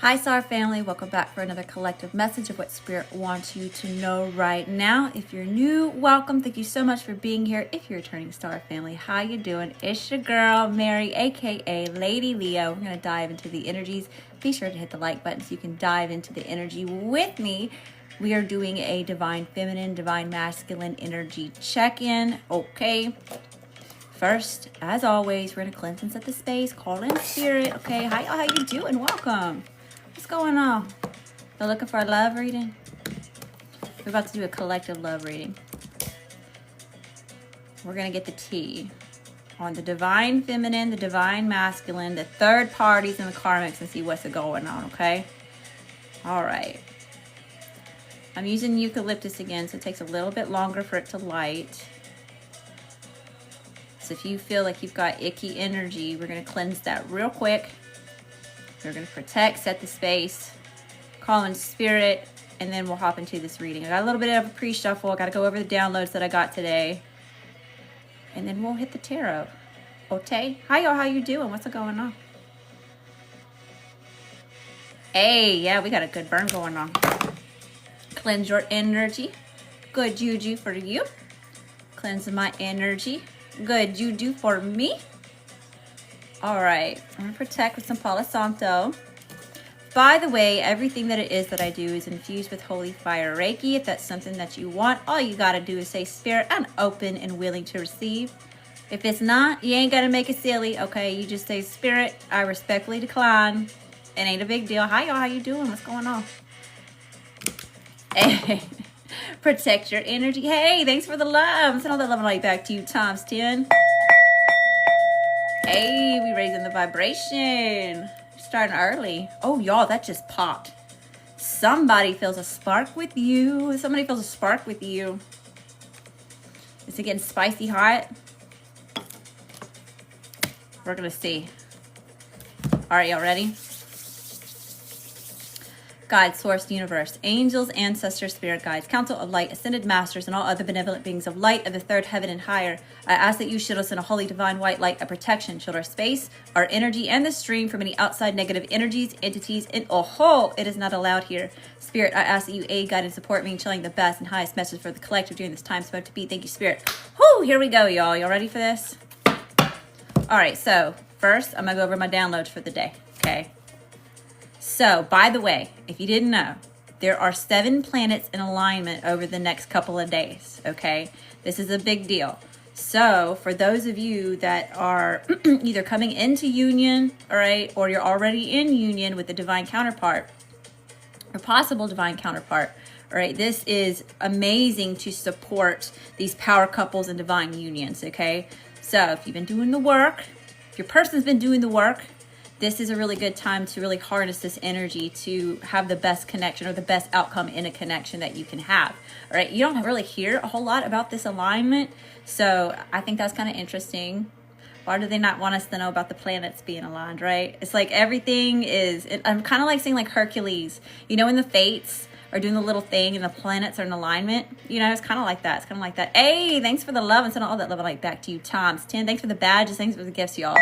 Hi Star family, welcome back for another collective message of what Spirit wants you to know right now. If you're new, welcome. Thank you so much for being here. If you're a returning Star family, how you doing? It's your girl, Mary, aka Lady Leo. We're going to dive into the energies. Be sure to hit the like button so you can dive into the energy with me. We are doing a divine feminine, divine masculine energy check-in. Okay. First, as always, we're going to cleanse and set the space. Call in spirit. Okay. Hi, how you doing? Welcome. What's going on? You're looking for a love reading? We're about to do a collective love reading. We're going to get the tea on the divine feminine, the divine masculine, the third parties, and the karmics and see what's going on, okay? All right. I'm using eucalyptus again, so it takes a little bit longer for it to light. So if you feel like you've got icky energy, we're going to cleanse that real quick. We're going to protect, set the space, call in spirit, and then we'll hop into this reading. I got a little bit of a pre-shuffle. I got to go over the downloads that I got today. And then we'll hit the tarot. Okay? Hi, y'all. How you doing? What's going on? Hey, yeah, we got a good burn going on. Cleanse your energy. Good juju for you. Cleanse my energy. Good juju for me. All right, I'm gonna protect with some Palo Santo. By the way, everything that it is that I do is infused with holy fire Reiki. If that's something that you want, all you gotta do is say, Spirit, I'm open and willing to receive. If it's not, you ain't gotta make it silly, okay? You just say, Spirit, I respectfully decline. It ain't a big deal. Hi, y'all, how you doing? What's going on? Hey, protect your energy. Hey, thanks for the love. Send all that love and light back to you, times 10. Hey, we raising the vibration. Starting early. Oh, y'all, that just popped. Somebody feels a spark with you. Somebody feels a spark with you. Is it getting spicy hot? We're going to see. All right, y'all ready? God, source, universe, angels, ancestors, spirit guides, council of light, ascended masters, and all other benevolent beings of light of the third heaven and higher. I ask that you shield us in a holy divine white light of protection. Shield our space, our energy, and the stream from any outside negative energies, entities, and it is not allowed here. Spirit, I ask that you aid, guide, and support me in channeling the best and highest message for the collective during this time spoke to be. Thank you, Spirit. Whoo, here we go, y'all. Y'all ready for this? All right, so first, I'm going to go over my downloads for the day, okay? So, by the way, if you didn't know, there are 7 planets in alignment over the next couple of days, okay? This is a big deal. So, for those of you that are either coming into union, all right, or you're already in union with the divine counterpart, or possible divine counterpart, all right, this is amazing to support these power couples and divine unions, okay? So, if you've been doing the work, if your person's been doing the work, this is a really good time to really harness this energy to have the best connection or the best outcome in a connection that you can have. All right, you don't really hear a whole lot about this alignment, so I think that's kind of interesting. Why do they not want us to know about the planets being aligned, right? It's like everything is, I'm kind of like saying like Hercules, you know, when the fates are doing the little thing and the planets are in alignment, you know, it's kind of like that. It's kind of like that. Hey, thanks for the love and sending all that love and light back to you, times 10. Thanks for the badges. Thanks for the gifts, y'all.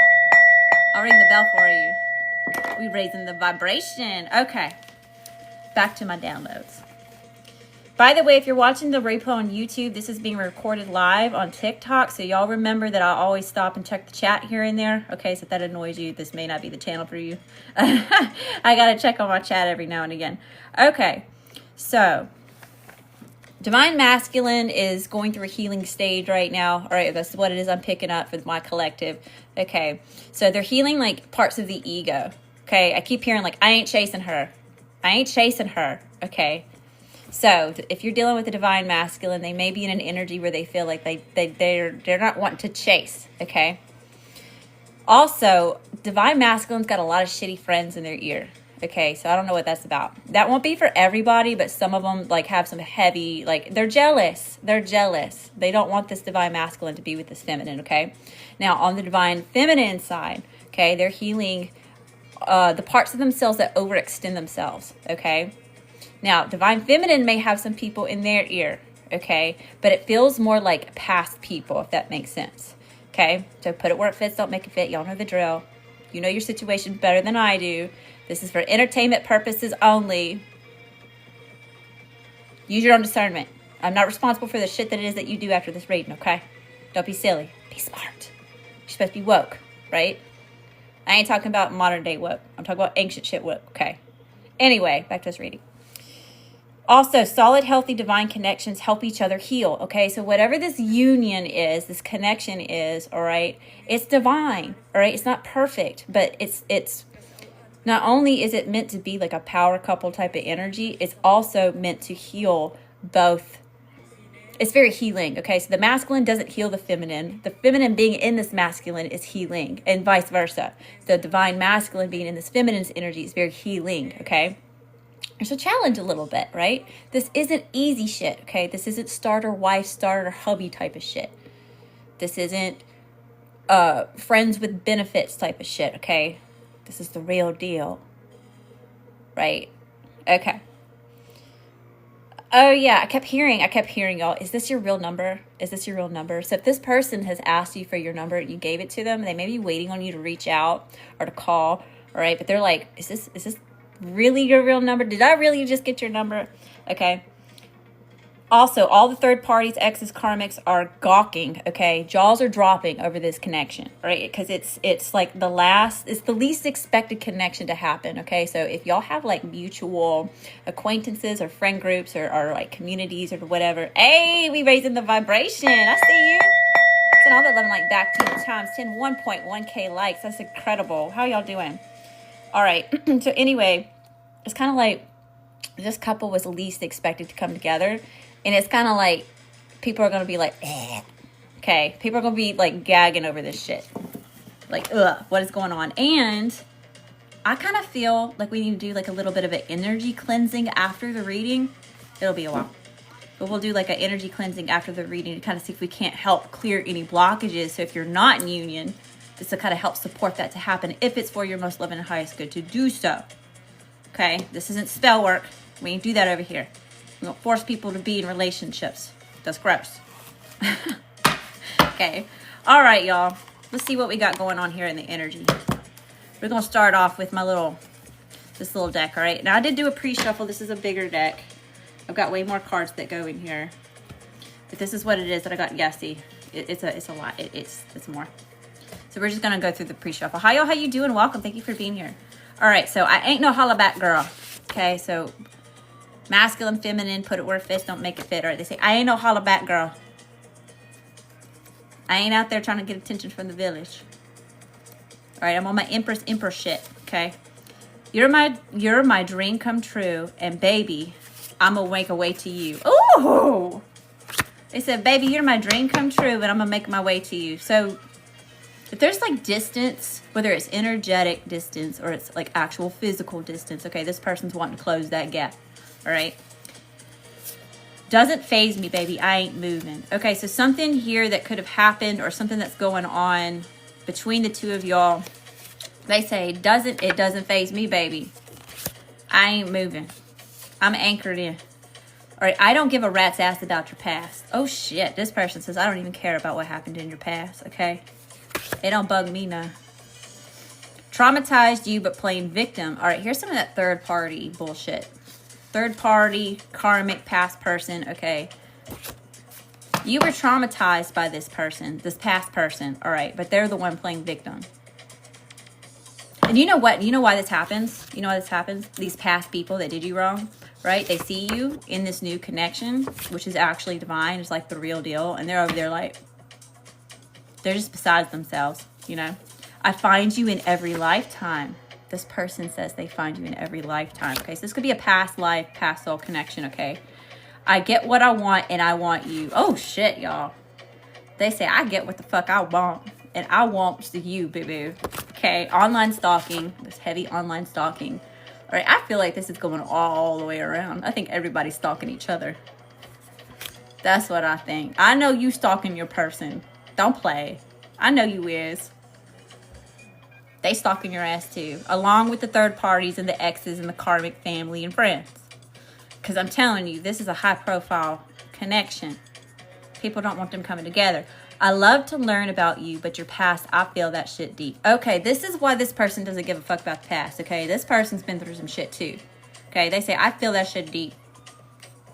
I'll ring the bell for you. We raising the vibration. Okay. Back to my downloads. By the way, if you're watching the replay on YouTube, this is being recorded live on TikTok. So y'all remember that I always stop and check the chat here and there. Okay, so if that annoys you, this may not be the channel for you. I got to check on my chat every now and again. Okay, so divine masculine is going through a healing stage right now. All right, that's what it is I'm picking up for my collective. Okay, so they're healing like parts of the ego. Okay, I keep hearing like, I ain't chasing her. I ain't chasing her. Okay, so if you're dealing with the divine masculine, they may be in an energy where they feel like they're not wanting to chase. Okay. Also, divine masculine's got a lot of shitty friends in their ear. Okay, so I don't know what that's about. That won't be for everybody, but some of them like have some heavy, like they're jealous. They're jealous. They don't want this divine masculine to be with this feminine, okay? Now, on the divine feminine side, okay, they're healing the parts of themselves that overextend themselves, okay? Now, divine feminine may have some people in their ear, okay? But it feels more like past people, if that makes sense, okay? So put it where it fits, don't make it fit. Y'all know the drill. You know your situation better than I do. This is for entertainment purposes only. Use your own discernment. I'm not responsible for the shit that it is that you do after this reading, okay? Don't be silly. Be smart. You're supposed to be woke, right? I ain't talking about modern day woke. I'm talking about ancient shit woke, okay? Anyway, back to this reading. Also, solid, healthy, divine connections help each other heal, okay? So whatever this union is, this connection is, all right, it's divine, all right? It's not perfect, but it's not only is it meant to be like a power couple type of energy, it's also meant to heal both. It's very healing, okay? So the masculine doesn't heal the feminine. The feminine being in this masculine is healing, and vice versa. The divine masculine being in this feminine's energy is very healing, okay? There's a challenge a little bit, right? This isn't easy shit, okay? This isn't starter wife, starter hubby type of shit. This isn't friends with benefits type of shit, okay? This is the real deal, right? Okay. Oh yeah, I kept hearing y'all, is this your real number? Is this your real number? So if this person has asked you for your number, you gave it to them, they may be waiting on you to reach out or to call, all right? But they're like, is this really your real number? Did I really just get your number? Okay. Also, all the third parties, exes, karmics are gawking, okay? Jaws are dropping over this connection, right? Because it's like it's the least expected connection to happen, okay? So if y'all have like mutual acquaintances or friend groups or like communities or whatever, hey, we raising the vibration. I see you. Send all that love and light back to you times 10, 1.1K likes. That's incredible. How y'all doing? All right. So anyway, it's kind of like this couple was least expected to come together. And it's kind of like people are going to be like, okay. People are going to be like gagging over this shit. Like, ugh, what is going on? And I kind of feel like we need to do like a little bit of an energy cleansing after the reading. It'll be a while. But we'll do like an energy cleansing after the reading to kind of see if we can't help clear any blockages. So if you're not in union, just to kind of help support that to happen if it's for your most loving and highest good to do so. Okay? This isn't spell work. We ain't do that over here. We don't force people to be in relationships. That's gross. Okay. All right, y'all. Let's see what we got going on here in the energy. We're going to start off with this little deck, all right? Now, I did do a pre-shuffle. This is a bigger deck. I've got way more cards that go in here. But this is what it is that I got guessy. It's a lot. It's more. So we're just going to go through the pre-shuffle. Hi, y'all. How you doing? Welcome. Thank you for being here. All right. So I ain't no holla back girl. Okay. So masculine, feminine, put it where it fits, don't make it fit. All right. They say, I ain't no holla back girl. I ain't out there trying to get attention from the village. All right. I'm on my empress shit. Okay. You're my dream come true. And baby, I'm going to make a way to you. Ooh. They said, baby, you're my dream come true, and I'm going to make my way to you. So if there's like distance, whether it's energetic distance or it's like actual physical distance, okay, this person's wanting to close that gap. All right. Doesn't faze me, baby. I ain't moving. Okay, so something here that could have happened or something that's going on between the two of y'all. They say, it doesn't faze me, baby. I ain't moving. I'm anchored in. All right, I don't give a rat's ass about your past. Oh, shit. This person says, I don't even care about what happened in your past, okay? It don't bug me now. Traumatized you, but playing victim. All right, here's some of that third party bullshit. Third party, karmic, past person, okay? You were traumatized by this person, this past person, all right? But they're the one playing victim. And you know what? You know why this happens? You know why this happens? These past people that did you wrong, right? They see you in this new connection, which is actually divine. It's like the real deal. And they're over there like, they're just besides themselves, you know? I find you in every lifetime. This person says they find you in every lifetime. Okay, so this could be a past life, past soul connection, okay? I get what I want and I want you. Oh, shit, y'all. They say, I get what the fuck I want and I want you, boo-boo. Okay, online stalking, this heavy online stalking. All right, I feel like this is going all the way around. I think everybody's stalking each other. That's what I think. I know you stalking your person. Don't play. I know you is. They stalking your ass too, along with the third parties and the exes and the karmic family and friends. Because I'm telling you, this is a high profile connection. People don't want them coming together. I love to learn about you, but your past, I feel that shit deep. Okay, this is why this person doesn't give a fuck about the past, okay? This person's been through some shit too. Okay, they say, I feel that shit deep.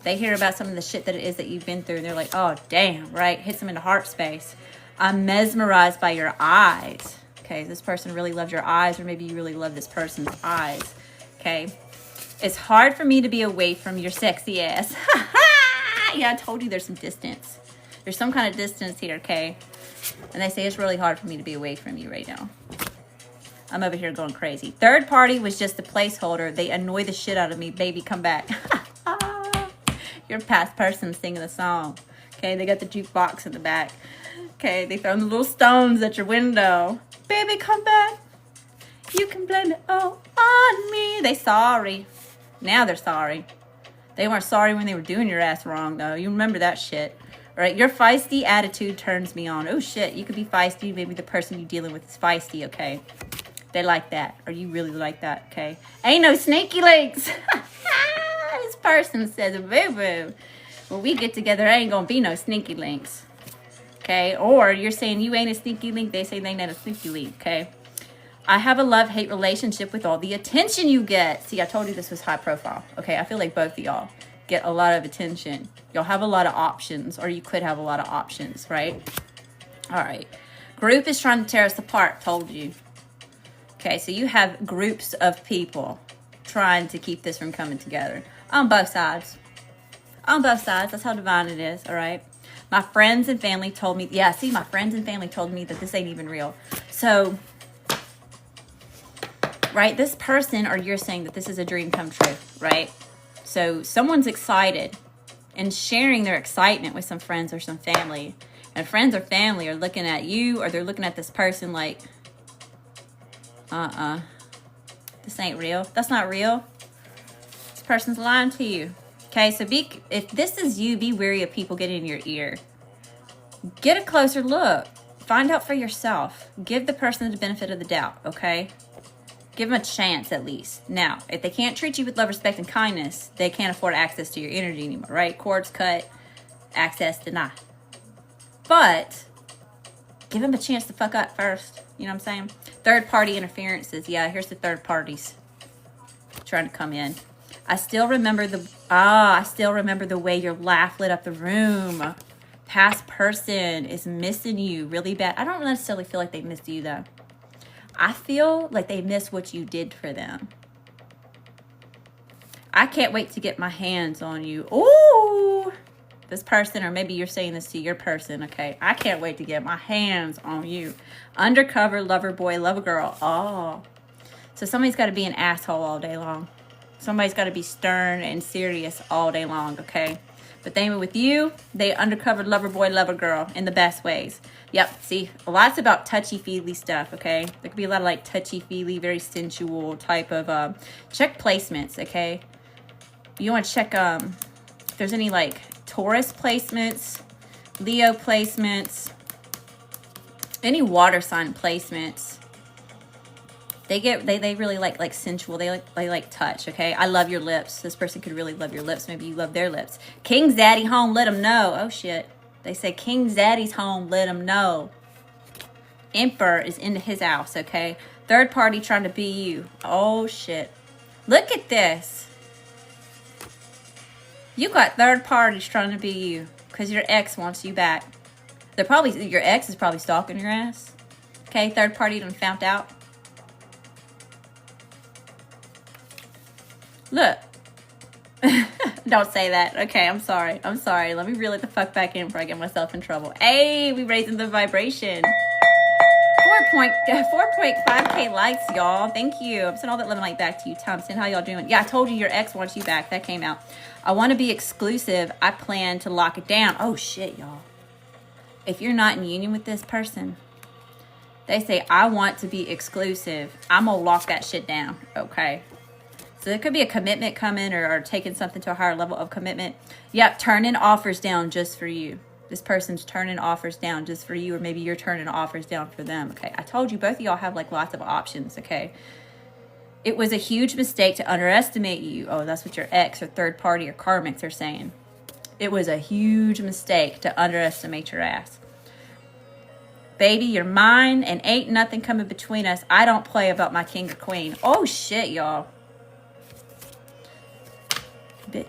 They hear about some of the shit that it is that you've been through, and they're like, oh, damn, right? Hits them in the heart space. I'm mesmerized by your eyes. Okay, this person really loves your eyes, or maybe you really love this person's eyes. Okay, it's hard for me to be away from your sexy ass. Yeah, I told you there's some distance. There's some kind of distance here, okay? And they say it's really hard for me to be away from you right now. I'm over here going crazy. Third party was just a placeholder. They annoy the shit out of me. Baby, come back. Your past person singing the song. Okay, they got the jukebox in the back. Okay, they throwing the little stones at your window. Baby, come back. You can blame it all on me. They sorry. Now they're sorry. They weren't sorry when they were doing your ass wrong, though. You remember that shit. All right, your feisty attitude turns me on. Oh, shit, you could be feisty. Maybe the person you're dealing with is feisty, okay? They like that, or you really like that, okay? Ain't no sneaky links. This person says, boo-boo. When we get together, ain't gonna be no sneaky links, okay? Or you're saying you ain't a sneaky link. They say they ain't a sneaky link, okay? I have a love-hate relationship with all the attention you get. See, I told you this was high profile, okay? I feel like both of y'all get a lot of attention. Y'all have a lot of options, or you could have a lot of options, right? All right. Group is trying to tear us apart, told you. Okay, so you have groups of people trying to keep this from coming together on both sides. On both sides. That's how divine it is, all right? My friends and family told me, yeah, see, my friends and family told me that this ain't even real. So, right, this person, or you're saying that this is a dream come true, right? So someone's excited and sharing their excitement with some friends or some family. And friends or family are looking at you, or they're looking at this person like, this ain't real. That's not real. This person's lying to you. Okay, so if this is you, be wary of people getting in your ear. Get a closer look. Find out for yourself. Give the person the benefit of the doubt, okay? Give them a chance at least. Now, if they can't treat you with love, respect, and kindness, they can't afford access to your energy anymore, right? Cords cut, access denied. But give them a chance to fuck up first. You know what I'm saying? Third party interferences. Yeah, here's the third parties trying to come in. I still remember the way your laugh lit up the room. Past person is missing you really bad. I don't necessarily feel like they missed you though. I feel like they miss what you did for them. I can't wait to get my hands on you. Ooh, this person, or maybe you're saying this to your person, okay? I can't wait to get my hands on you. Undercover lover boy, lover girl. Oh, so somebody's got to be an asshole all day long. Somebody's got to be stern and serious all day long, okay? But they were with you, they undercover lover boy, lover girl in the best ways. Yep, see, lots about touchy-feely stuff, okay? There could be a lot of like touchy-feely, very sensual type of, check placements, okay? You want to check if there's any like Taurus placements, Leo placements, any water sign placements. They really like sensual. They like touch, okay? I love your lips. This person could really love your lips. Maybe you love their lips. King Zaddy home, let them know. Oh, shit. They say King Zaddy's home, let them know. Emperor is into his house, okay? Third party trying to be you. Oh, shit. Look at this. You got third parties trying to be you because your ex wants you back. Your ex is probably stalking your ass. Okay, third party done found out. Look. Don't say that. Okay, I'm sorry. Let me reel it the fuck back in before I get myself in trouble. Hey, we raising the vibration. 4.5K likes, y'all. Thank you. I'm sending all that love and light back to you, Thompson. How y'all doing? Yeah, I told you your ex wants you back. That came out. I want to be exclusive. I plan to lock it down. Oh, shit, y'all. If you're not in union with this person, they say, I want to be exclusive. I'm going to lock that shit down, okay? So there could be a commitment coming or taking something to a higher level of commitment. Yep, turning offers down just for you. This person's turning offers down just for you, or maybe you're turning offers down for them, okay? I told you, both of y'all have like lots of options, okay? It was a huge mistake to underestimate you. Oh, that's what your ex or third party or karmics are saying. It was a huge mistake to underestimate your ass. Baby, you're mine, and ain't nothing coming between us. I don't play about my king or queen. Oh, shit, y'all.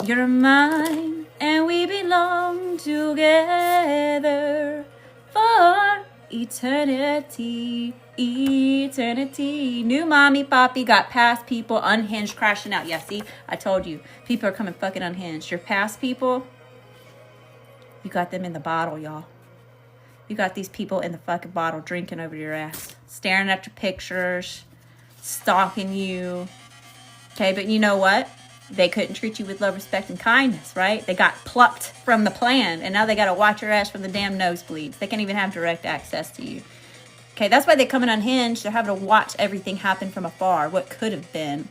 You're mine, and we belong together for eternity. Eternity. New mommy, poppy, got past people, unhinged, crashing out. Yeah, see, I told you. People are coming fucking unhinged. Your past people, you got them in the bottle, y'all. You got these people in the fucking bottle drinking over your ass, staring at your pictures, stalking you. Okay, but you know what? They couldn't treat you with love, respect, and kindness, right? They got plucked from the plan, and now they got to watch your ass from the damn nosebleeds. They can't even have direct access to you. Okay, that's why they come in unhinged. They're having to watch everything happen from afar, what could have been,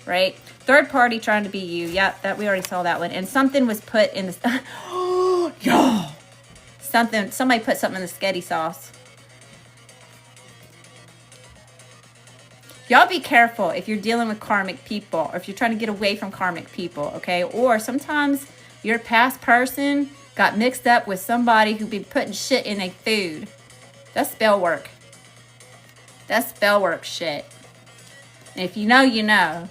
right? Third party trying to be you. Yep, that we already saw that one. And something was put in the... Y'all! Somebody put something in the sketty sauce. Y'all be careful if you're dealing with karmic people, or if you're trying to get away from karmic people, okay? Or sometimes your past person got mixed up with somebody who be putting shit in their food. That's spell work. That's spell work shit. And if you know, you know.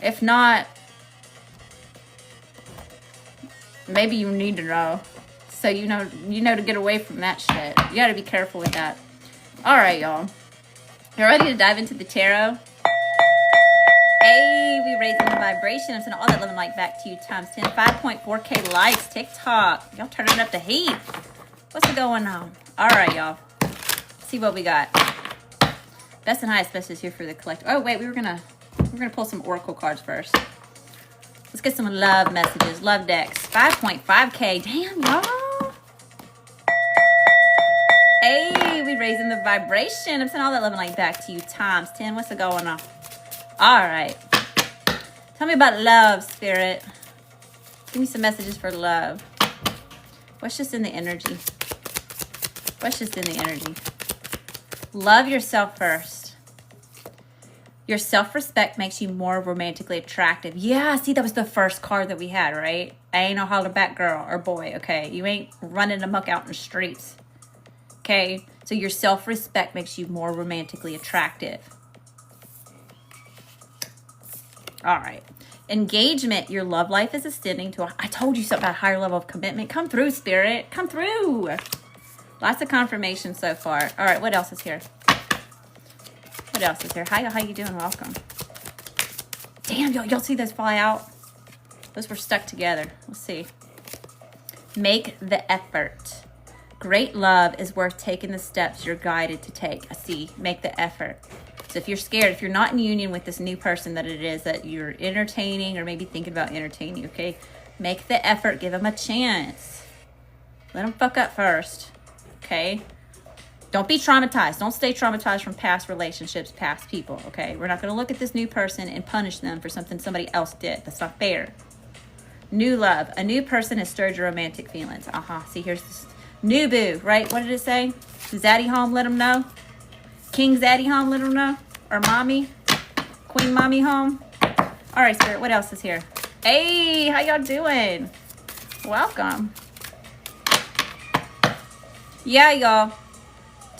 If not, maybe you need to know. So you know to get away from that shit. You gotta be careful with that. Alright, y'all. You ready to dive into the tarot? Hey, we raising the vibration. I'm sending all that love and light back to you times 10. 5.4K likes. TikTok. Y'all turning up the heat. What's going on? Alright, y'all. Let's see what we got. Best and highest best is here for the collector. Oh, wait, we're gonna pull some oracle cards first. Let's get some love messages. Love decks. 5.5K. Damn, y'all. Hey, we raising the vibration. I'm sending all that love and light back to you times 10. What's going on? All right. Tell me about love, spirit. Give me some messages for love. What's just in the energy? What's just in the energy? Love yourself first. Your self-respect makes you more romantically attractive. Yeah, see, that was the first card that we had, right? I ain't no holler-back girl or boy, okay? You ain't running amok out in the streets. Okay, so your self-respect makes you more romantically attractive. All right. Engagement, your love life is ascending to I told you something about a higher level of commitment. Come through, spirit. Come through. Lots of confirmation so far. All right, what else is here? What else is here? How you doing? Welcome. Damn, y'all see those fly out? Those were stuck together. Let's see. Make the effort. Great love is worth taking the steps you're guided to take. I see. Make the effort. So if you're scared, if you're not in union with this new person that it is that you're entertaining or maybe thinking about entertaining, okay? Make the effort. Give them a chance. Let them fuck up first, okay? Don't be traumatized. Don't stay traumatized from past relationships, past people, okay? We're not going to look at this new person and punish them for something somebody else did. That's not fair. New love. A new person has stirred your romantic feelings. See, here's this. New boo, right? What did it say? Zaddy home, let him know. King Zaddy home, let him know. Or mommy. Queen mommy home. All right, spirit, what else is here? Hey, how y'all doing? Welcome. Yeah, y'all.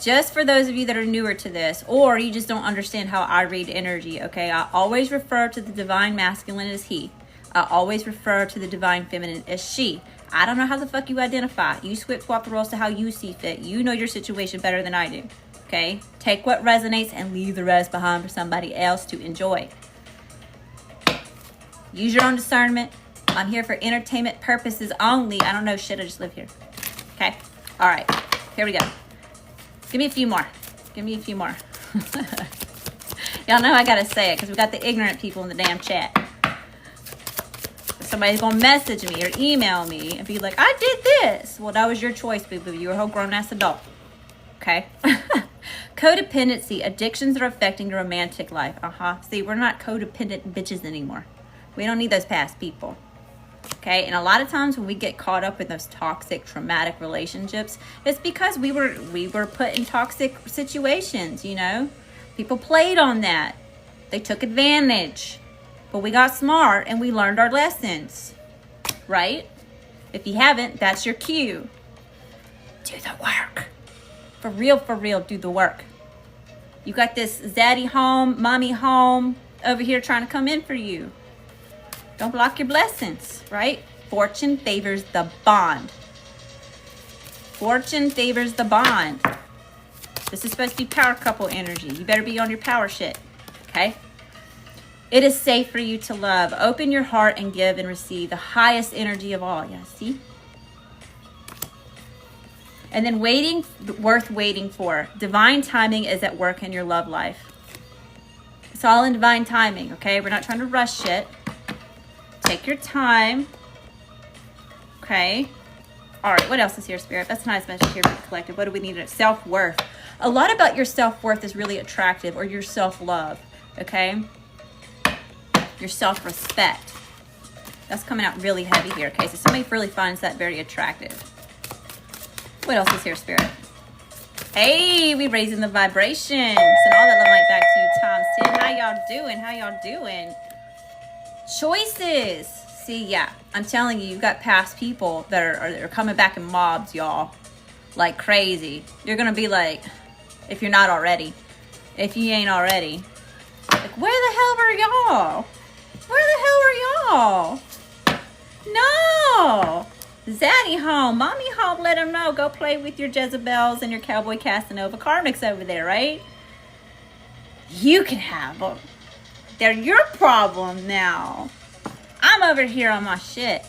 Just for those of you that are newer to this, or you just don't understand how I read energy, okay? I always refer to the divine masculine as he. I always refer to the divine feminine as she. I don't know how the fuck you identify. You swap the roles to how you see fit. You know your situation better than I do. Okay? Take what resonates and leave the rest behind for somebody else to enjoy. Use your own discernment. I'm here for entertainment purposes only. I don't know shit. I just live here. Okay? All right. Here we go. Give me a few more. Give me a few more. Y'all know I gotta say it because we got the ignorant people in the damn chat. Somebody's gonna message me or email me and be like, I did this. Well, that was your choice, boo-boo. You're a whole grown-ass adult. Okay? Codependency. Addictions that are affecting your romantic life. See, we're not codependent bitches anymore. We don't need those past people. Okay? And a lot of times when we get caught up in those toxic, traumatic relationships, it's because we were put in toxic situations, you know? People played on that. They took advantage. But we got smart and we learned our lessons, right? If you haven't, that's your cue Do the work. For real, do the work. You got this zaddy home, mommy home over here trying to come in for you. Don't block your blessings, right? Fortune favors the bond. Fortune favors the bond. This is supposed to be power couple energy. You better be on your power shit, okay? It is safe for you to love. Open your heart and give and receive the highest energy of all. Yeah, see? And then waiting, worth waiting for. Divine timing is at work in your love life. It's all in divine timing, okay? We're not trying to rush shit. Take your time. Okay? All right, what else is here, Spirit? That's a nice message here for the collective. What do we need? Self-worth. A lot about your self-worth is really attractive, or your self-love, okay? Your self-respect. That's coming out really heavy here, okay? So somebody really finds that very attractive. What else is here, Spirit? Hey, we raising the vibrations. And all that love light back to you times 10. How y'all doing? How y'all doing? Choices. See, yeah, I'm telling you, you've got past people that are coming back in mobs, y'all. Like crazy. You're going to be like, if you're not already, if you ain't already, like, where the hell were y'all? Where the hell were y'all? No. Zaddy home, mommy home, let them know. Go play with your Jezebels and your Cowboy Casanova karmics over there, right? You can have them. They're your problem now. I'm over here on my shit,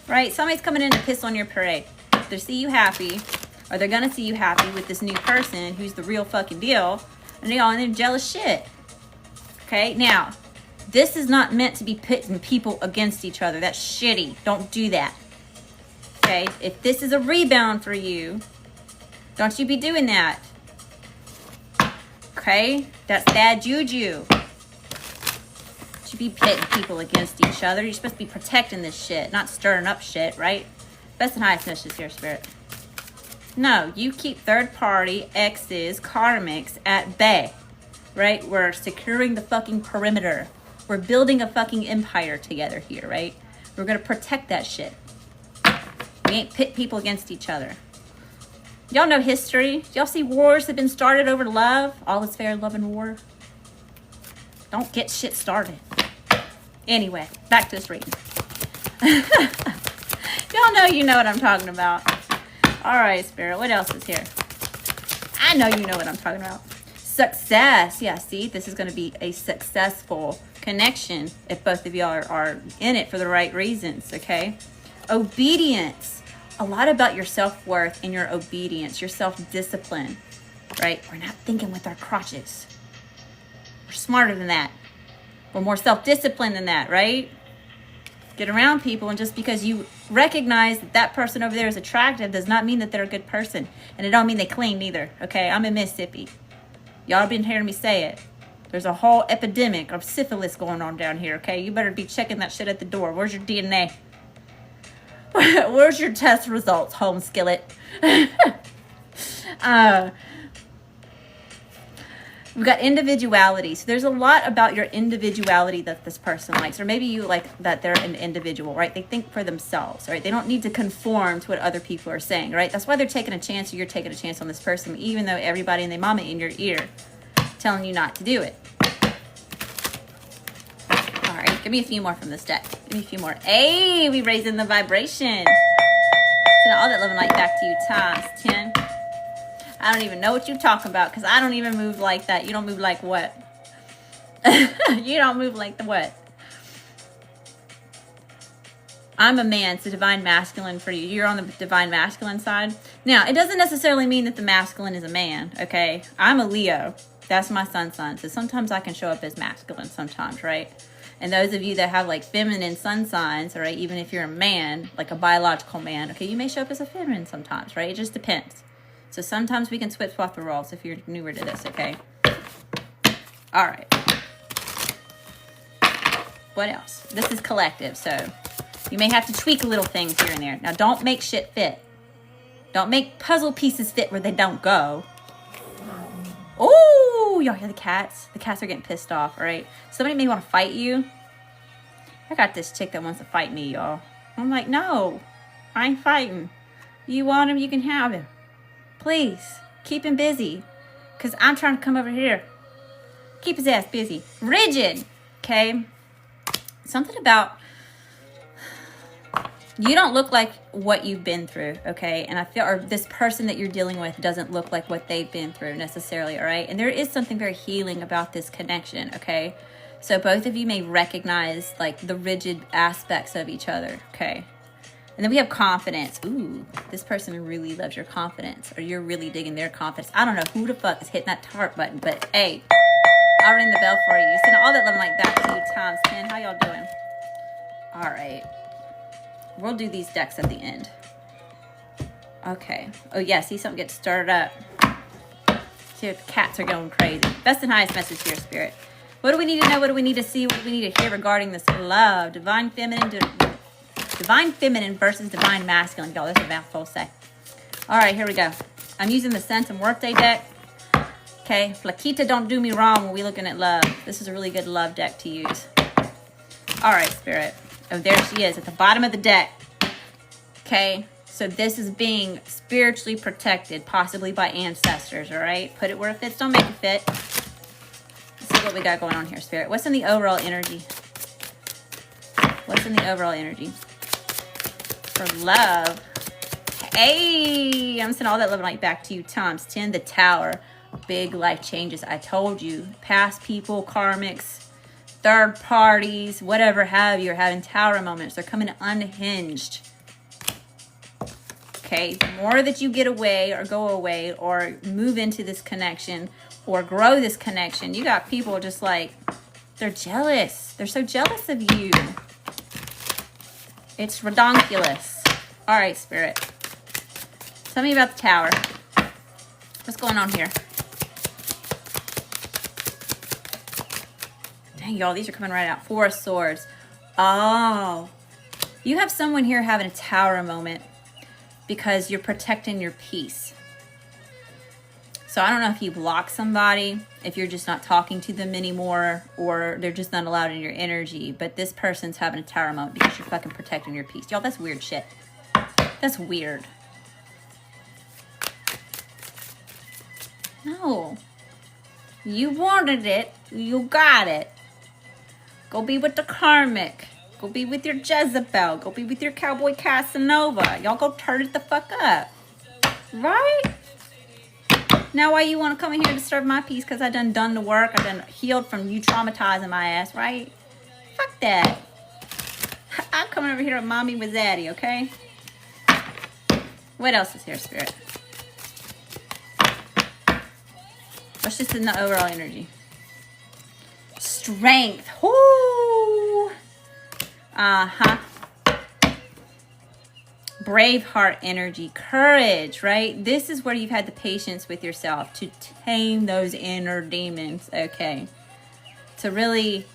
right? Somebody's coming in to piss on your parade. They see you happy, or they're gonna see you happy with this new person who's the real fucking deal, and they're all in their jealous shit. Okay, now, this is not meant to be pitting people against each other. That's shitty. Don't do that. Okay, if this is a rebound for you, don't you be doing that. Okay, that's bad juju. You be pitting people against each other. You're supposed to be protecting this shit, not stirring up shit, right? Best and highest messages here, Spirit. No, you keep third party, exes, karmics at bay, right? We're securing the fucking perimeter. We're building a fucking empire together here, right? We're going to protect that shit. We ain't pit people against each other. Y'all know history. Y'all see wars that have been started over love? All is fair in love and war. Don't get shit started. Anyway, back to this reading. Y'all know you know what I'm talking about. All right, Spirit, what else is here? I know you know what I'm talking about. Success. Yeah, see, this is going to be a successful connection if both of y'all are in it for the right reasons, okay? Obedience. A lot about your self-worth and your obedience, your self-discipline, right? We're not thinking with our crotches. We're smarter than that. We're more self-disciplined than that, right? Get around people, and just because you recognize that that person over there is attractive does not mean that they're a good person. And it don't mean they clean either, okay? I'm in Mississippi. Y'all been hearing me say it. There's a whole epidemic of syphilis going on down here, okay? You better be checking that shit at the door. Where's your DNA? Where's your test results, home skillet? We've got individuality. So there's a lot about your individuality that this person likes. Or maybe you like that they're an individual, right? They think for themselves, right? They don't need to conform to what other people are saying, right? That's why they're taking a chance, or you're taking a chance on this person, even though everybody and their mama in your ear telling you not to do it. All right, give me a few more from this deck. Give me a few more. Hey, we raising the vibration. So all that love and light back to you times 10. I don't even know what you're talking about, because I don't even move like that. You don't move like what? You don't move like the what? I'm a man, so divine masculine for you. You're on the divine masculine side. Now, it doesn't necessarily mean that the masculine is a man, okay? I'm a Leo. That's my sun sign. So sometimes I can show up as masculine sometimes, right? And those of you that have like feminine sun signs, all right, even if you're a man, like a biological man, okay, you may show up as a feminine sometimes, right? It just depends. So sometimes we can swap the roles if you're newer to this, okay? All right. What else? This is collective, so you may have to tweak little things here and there. Now, don't make shit fit. Don't make puzzle pieces fit where they don't go. Oh, y'all hear the cats? The cats are getting pissed off, all right? Somebody may want to fight you. I got this chick that wants to fight me, y'all. I'm like, no, I ain't fighting. You want him, you can have him. Please, keep him busy. Because I'm trying to come over here. Keep his ass busy. Rigid. Okay? Something about... You don't look like what you've been through, okay? And I feel, or this person that you're dealing with doesn't look like what they've been through necessarily, all right? And there is something very healing about this connection, okay? So both of you may recognize like the rigid aspects of each other, okay? And then we have confidence. Ooh, this person really loves your confidence, or you're really digging their confidence. I don't know who the fuck is hitting that heart button, but hey, I'll ring the bell for you. Send all that love and light back to you times 10. How y'all doing? All right. We'll do these decks at the end. Okay. Oh, yeah. See, something gets started up. See if the cats are going crazy. Best and highest message here, Spirit. What do we need to know? What do we need to see? What do we need to hear regarding this love? Divine feminine versus divine masculine. Y'all, this is a mouthful to say. All right, here we go. I'm using the Sense and Workday deck. Okay. Flaquita, don't do me wrong when we're looking at love. This is a really good love deck to use. All right, Spirit. Oh, there she is at the bottom of the deck. Okay, so this is being spiritually protected, possibly by ancestors, all right? Put it where it fits, don't make it fit. Let's see what we got going on here, Spirit. What's in the overall energy? What's in the overall energy? For love. Hey, I'm sending all that love and light back to you times 10. The Tower. Big life changes. I told you. Past people, karmics, third parties, whatever have you, are having tower moments. They're coming unhinged. Okay, the more that you get away or go away or move into this connection or grow this connection, you got people just like, they're jealous. They're so jealous of you. It's redonkulous. All right, Spirit. Tell me about the Tower. What's going on here? Dang, y'all, these are coming right out. Four of Swords. Oh. You have someone here having a tower moment because you're protecting your peace. So I don't know if you block somebody, if you're just not talking to them anymore, or they're just not allowed in your energy. But this person's having a tower moment because you're fucking protecting your peace. Y'all, that's weird shit. That's weird. No. You wanted it. You got it. Go be with the karmic. Go be with your Jezebel. Go be with your cowboy Casanova. Y'all go turn it the fuck up. Right? Now why you want to come in here to disturb my peace? Because I done the work. I done healed from you traumatizing my ass, right? Fuck that. I'm coming over here with mommy with zaddy, okay? What else is here, Spirit? What's just in the overall energy? Strength. Whoo! Uh-huh. Braveheart energy. Courage, right? This is where you've had the patience with yourself to tame those inner demons, okay? To really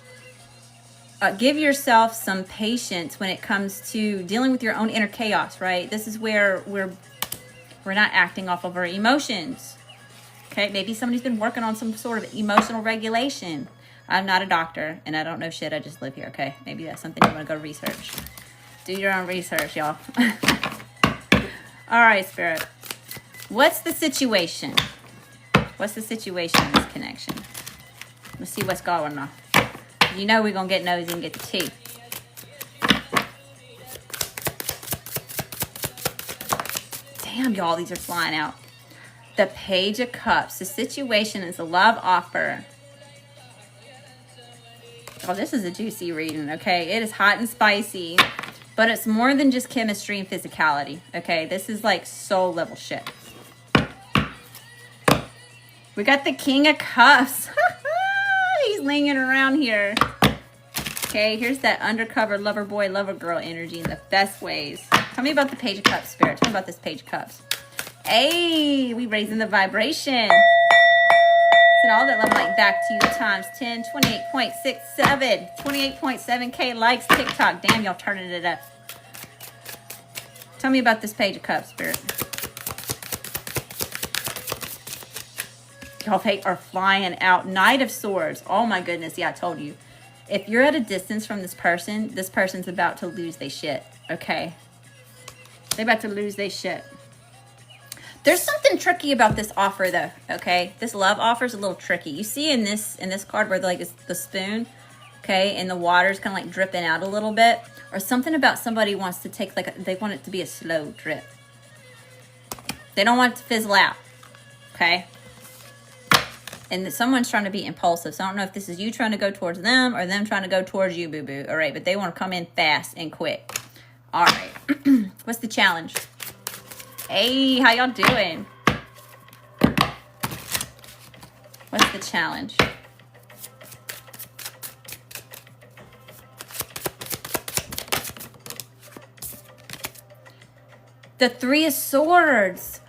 give yourself some patience when it comes to dealing with your own inner chaos, right? This is where we're not acting off of our emotions. Okay, maybe somebody's been working on some sort of emotional regulation. I'm not a doctor, and I don't know shit. I just live here, okay? Maybe that's something you want to go research. Do your own research, y'all. All right, Spirit. What's the situation? What's the situation in this connection? Let's see what's going on. You know we're going to get nosy and get the tea. Damn, y'all, these are flying out. The Page of Cups. The situation is a love offer. Oh, this is a juicy reading, okay? It is hot and spicy, but it's more than just chemistry and physicality, okay? This is like soul level shit. We got the King of Cups. He's lingering around here. Okay, here's that undercover lover boy, lover girl energy in the best ways. Tell me about the Page of Cups, Spirit. Tell me about this Page of Cups. Hey, we raising the vibration. Send all that love light back to you times 10, 28.67, 28.7K likes, TikTok. Damn, y'all turning it up. Tell me about this Page of Cups, Spirit. Y'all are flying out. Knight of Swords. Oh my goodness. Yeah, I told you. If you're at a distance from this person's about to lose their shit. Okay? They're about to lose their shit. There's something tricky about this offer though, okay? This love offer is a little tricky. You see in this card where like it's the spoon, okay, and the water's kind of like dripping out a little bit, or something about somebody wants to take like they want it to be a slow drip. They don't want it to fizzle out, okay? And someone's trying to be impulsive. So I don't know if this is you trying to go towards them or them trying to go towards you, boo-boo. All right, but they want to come in fast and quick. All right. What's the challenge? Hey, how y'all doing? What's the challenge? The Three of Swords.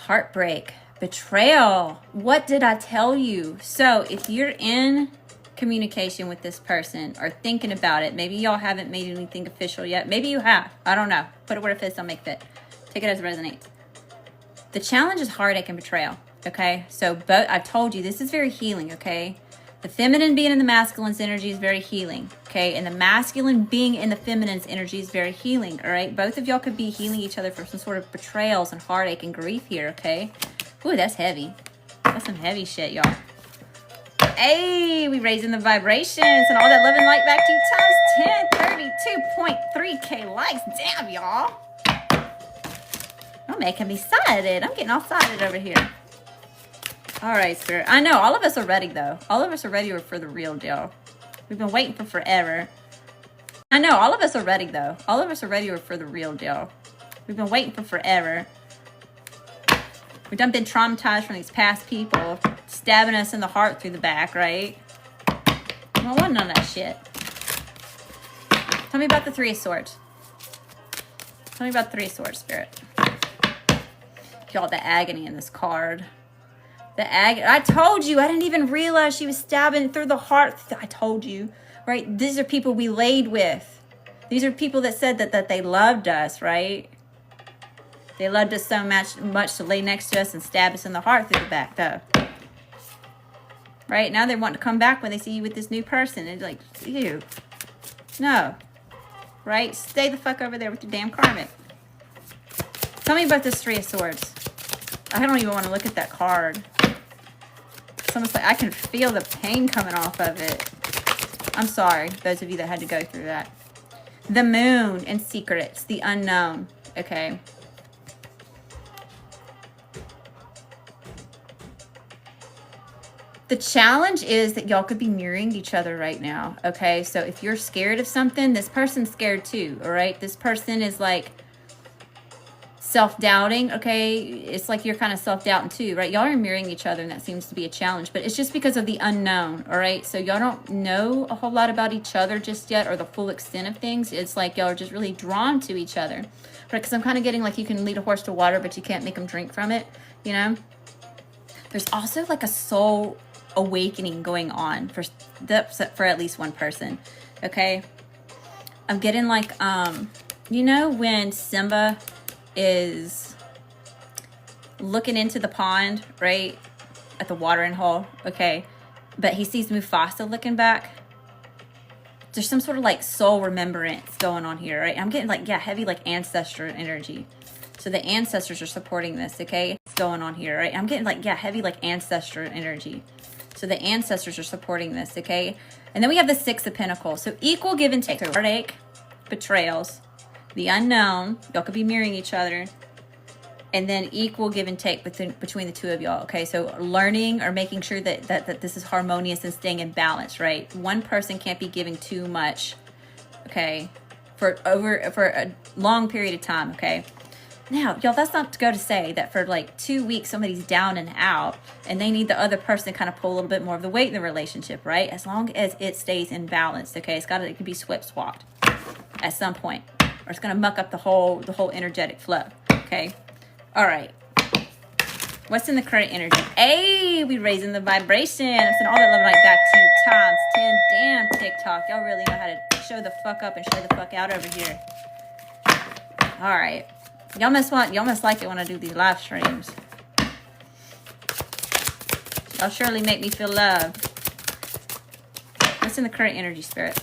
Heartbreak. Betrayal. What did I tell you? So if you're in communication with this person or thinking about it, maybe y'all haven't made anything official yet. Maybe you have. I don't know. Put it where it fits, don't make fit. Take it as it resonates. The challenge is heartache and betrayal. Okay? So both, I've told you, this is very healing, okay? The feminine being in the masculine's energy is very healing, okay? And the masculine being in the feminine's energy is very healing, all right? Both of y'all could be healing each other for some sort of betrayals and heartache and grief here, okay? Ooh, that's heavy. That's some heavy shit, y'all. Hey, we raising the vibrations and all that love and light back to you times 10, 32.3K likes. Damn, y'all. You're making me excited. I'm getting all excited over here. All right, Spirit. I know, all of us are ready, though. All of us are ready for the real deal. We've been waiting for forever. I know, all of us are ready, though. All of us are ready for the real deal. We've been waiting for forever. We've done been traumatized from these past people stabbing us in the heart through the back, right? I don't want none of that shit. Tell me about the Three of Swords. Tell me about the Three of Swords, Spirit. Y'all, the agony in this card. The agony. I told you. I didn't even realize she was stabbing through the heart. I told you, right? These are people we laid with. These are people that said that they loved us, right? They loved us so much to lay next to us and stab us in the heart through the back, though. Right? Now they want to come back when they see you with this new person. It's like, ew. No. Right? Stay the fuck over there with your damn karmic. Tell me about this Three of Swords. I don't even want to look at that card. It's almost like I can feel the pain coming off of it. I'm sorry, those of you that had to go through that. The Moon and secrets. The unknown. Okay. The challenge is that y'all could be mirroring each other right now, okay? So if you're scared of something, this person's scared too, all right? This person is like self-doubting, okay? It's like you're kind of self-doubting too, right? Y'all are mirroring each other, and that seems to be a challenge, but it's just because of the unknown, all right? So y'all don't know a whole lot about each other just yet, or the full extent of things. It's like y'all are just really drawn to each other, right? Because I'm kind of getting like you can lead a horse to water, but you can't make them drink from it, you know? There's also like a soul awakening going on for at least one person, okay? I'm getting like, you know when Simba is looking into the pond, right, at the watering hole, okay, but he sees Mufasa looking back? There's some sort of like soul remembrance going on here, right? I'm getting like, yeah, heavy like ancestor energy. So the ancestors are supporting this, okay? It's going on here, right? I'm getting like, yeah, heavy like ancestor energy. So the ancestors are supporting this, okay? And then we have the Six of Pentacles. So equal give and take. So heartache, betrayals, the unknown. Y'all could be mirroring each other. And then equal give and take between the two of y'all, okay? So learning or making sure that this is harmonious and staying in balance, right? One person can't be giving too much, okay? For a long period of time, okay? Now, y'all, that's not to go to say that for like 2 weeks somebody's down and out and they need the other person to kind of pull a little bit more of the weight in the relationship, right? As long as it stays in balance, okay? It can be swapped at some point, or it's gonna muck up the whole energetic flow, okay? All right. What's in the current energy? Hey, we raising the vibration. I'm sending all that love and light back to you times 10. Damn, TikTok, y'all really know how to show the fuck up and show the fuck out over here. All right. Y'all must like it when I do these live streams. Y'all surely make me feel loved. What's in the current energy, Spirit?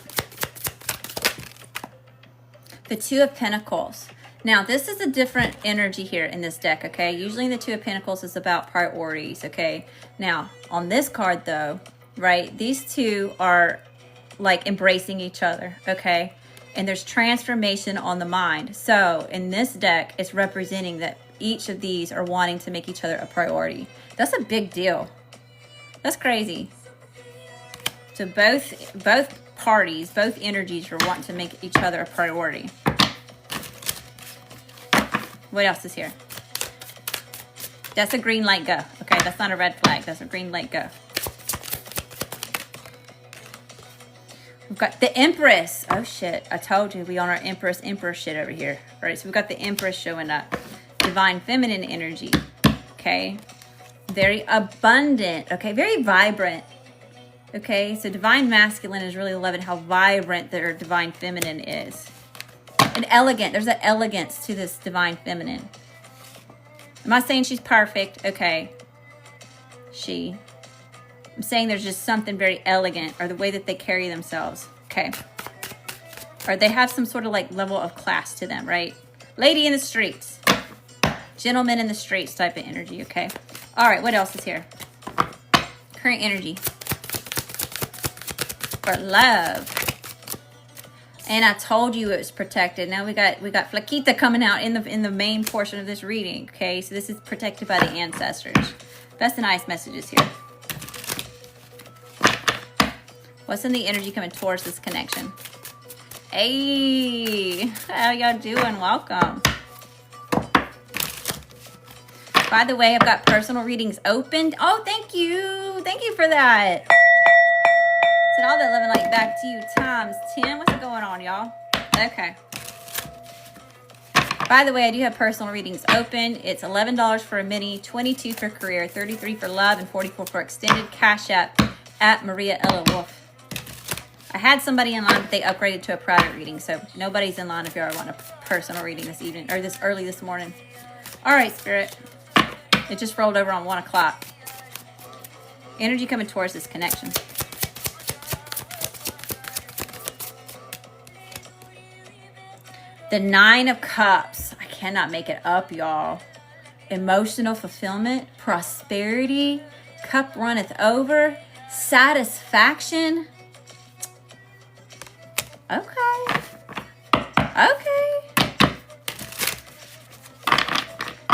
The Two of Pentacles. Now, this is a different energy here in this deck, okay? Usually the Two of Pentacles is about priorities, okay? Now, on this card, though, right, these two are, like, embracing each other, okay? And there's transformation on the mind. So, in this deck, it's representing that each of these are wanting to make each other a priority. That's a big deal. That's crazy. So, both parties, both energies are wanting to make each other a priority. What else is here? That's a green light, go. Okay, that's not a red flag. That's a green light, go. We've got the Empress. Oh, shit. I told you we on our Empress shit over here. All right, so we've got the Empress showing up. Divine feminine energy. Okay. Very abundant. Okay, very vibrant. Okay, so divine masculine is really loving how vibrant their divine feminine is. And elegant. There's an elegance to this divine feminine. I'm not saying she's perfect. Okay. I'm saying there's just something very elegant, or the way that they carry themselves. Okay. Or they have some sort of like level of class to them, right? Lady in the streets. Gentleman in the streets type of energy, okay? All right, what else is here? Current energy. For love. And I told you it was protected. Now we got Flaquita coming out in the main portion of this reading. Okay, so this is protected by the ancestors. That's the nice messages here. What's in the energy coming towards this connection? Hey, how y'all doing? Welcome. By the way, I've got personal readings opened. Oh, thank you. Thank you for that. Send all that love and light back to you times 10. What's going on, y'all? Okay. By the way, I do have personal readings open. It's $11 for a mini, $22 for career, $33 for love, and $44 for extended. Cash App at Maria Ella Wolfe. I had somebody in line, but they upgraded to a private reading, so nobody's in line if you are want a personal reading this evening, or this early this morning. All right, Spirit. It just rolled over on 1 o'clock. Energy coming towards this connection. The 9 of Cups. I cannot make it up, y'all. Emotional fulfillment, prosperity, cup runneth over, satisfaction. Okay. Okay.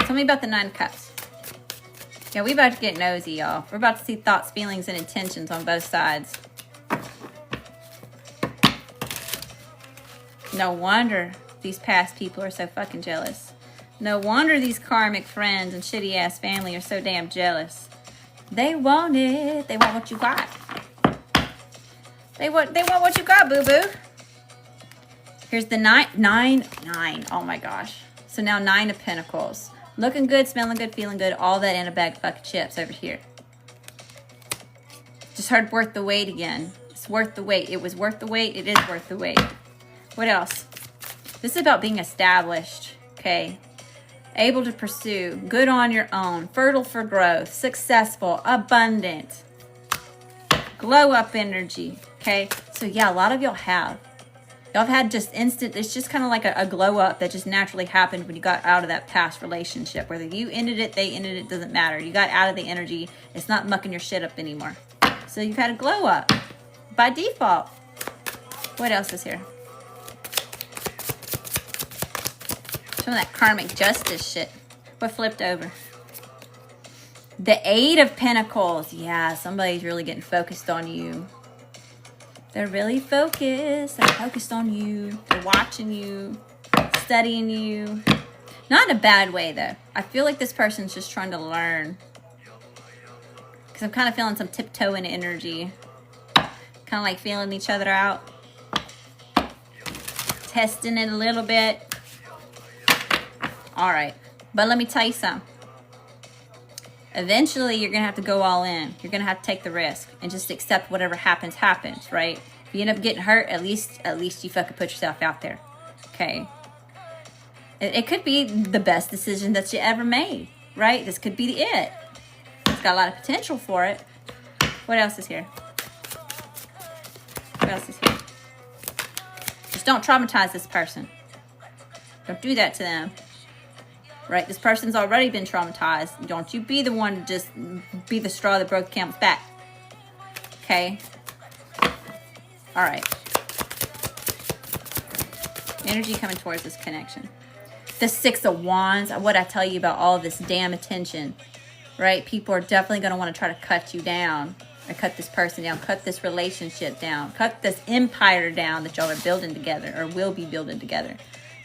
Tell me about the 9 of Cups. Yeah, we about to get nosy, y'all. We're about to see thoughts, feelings, and intentions on both sides. No wonder these past people are so fucking jealous. No wonder these karmic friends and shitty ass family are so damn jealous. They want it. They want what you got. They want what you got, boo-boo. Here's the 9. Oh my gosh. So now 9 of Pentacles. Looking good, smelling good, feeling good. All that in a bag of fucking chips over here. Just heard worth the wait again. It's worth the wait. It was worth the wait. It is worth the wait. What else? This is about being established, okay? Able to pursue, good on your own, fertile for growth, successful, abundant, glow up energy, okay? So yeah, a lot of y'all have. Y'all have had just instant, it's just kind of like a glow up that just naturally happened when you got out of that past relationship. Whether you ended it, they ended it, doesn't matter. You got out of the energy. It's not mucking your shit up anymore. So you've had a glow up by default. What else is here? Some of that karmic justice shit. What flipped over? The 8 of Pentacles. Yeah, somebody's really getting focused on you. They're really focused. They're focused on you. They're watching you. Studying you. Not in a bad way, though. I feel like this person's just trying to learn. Because I'm kind of feeling some tiptoeing energy. Kind of like feeling each other out. Testing it a little bit. All right. But let me tell you something. Eventually, you're going to have to go all in. You're going to have to take the risk and just accept whatever happens, right? If you end up getting hurt, at least you fucking put yourself out there. Okay? It could be the best decision that you ever made, right? This could be it. It's got a lot of potential for it. What else is here? What else is here? Just don't traumatize this person. Don't do that to them. Right? This person's already been traumatized. Don't you be the one to just be the straw that broke the camel's back. Okay? All right. Energy coming towards this connection. The Six of Wands. What I tell you about all of this damn attention. Right? People are definitely going to want to try to cut you down. Or cut this person down. Cut this relationship down. Cut this empire down that y'all are building together. Or will be building together.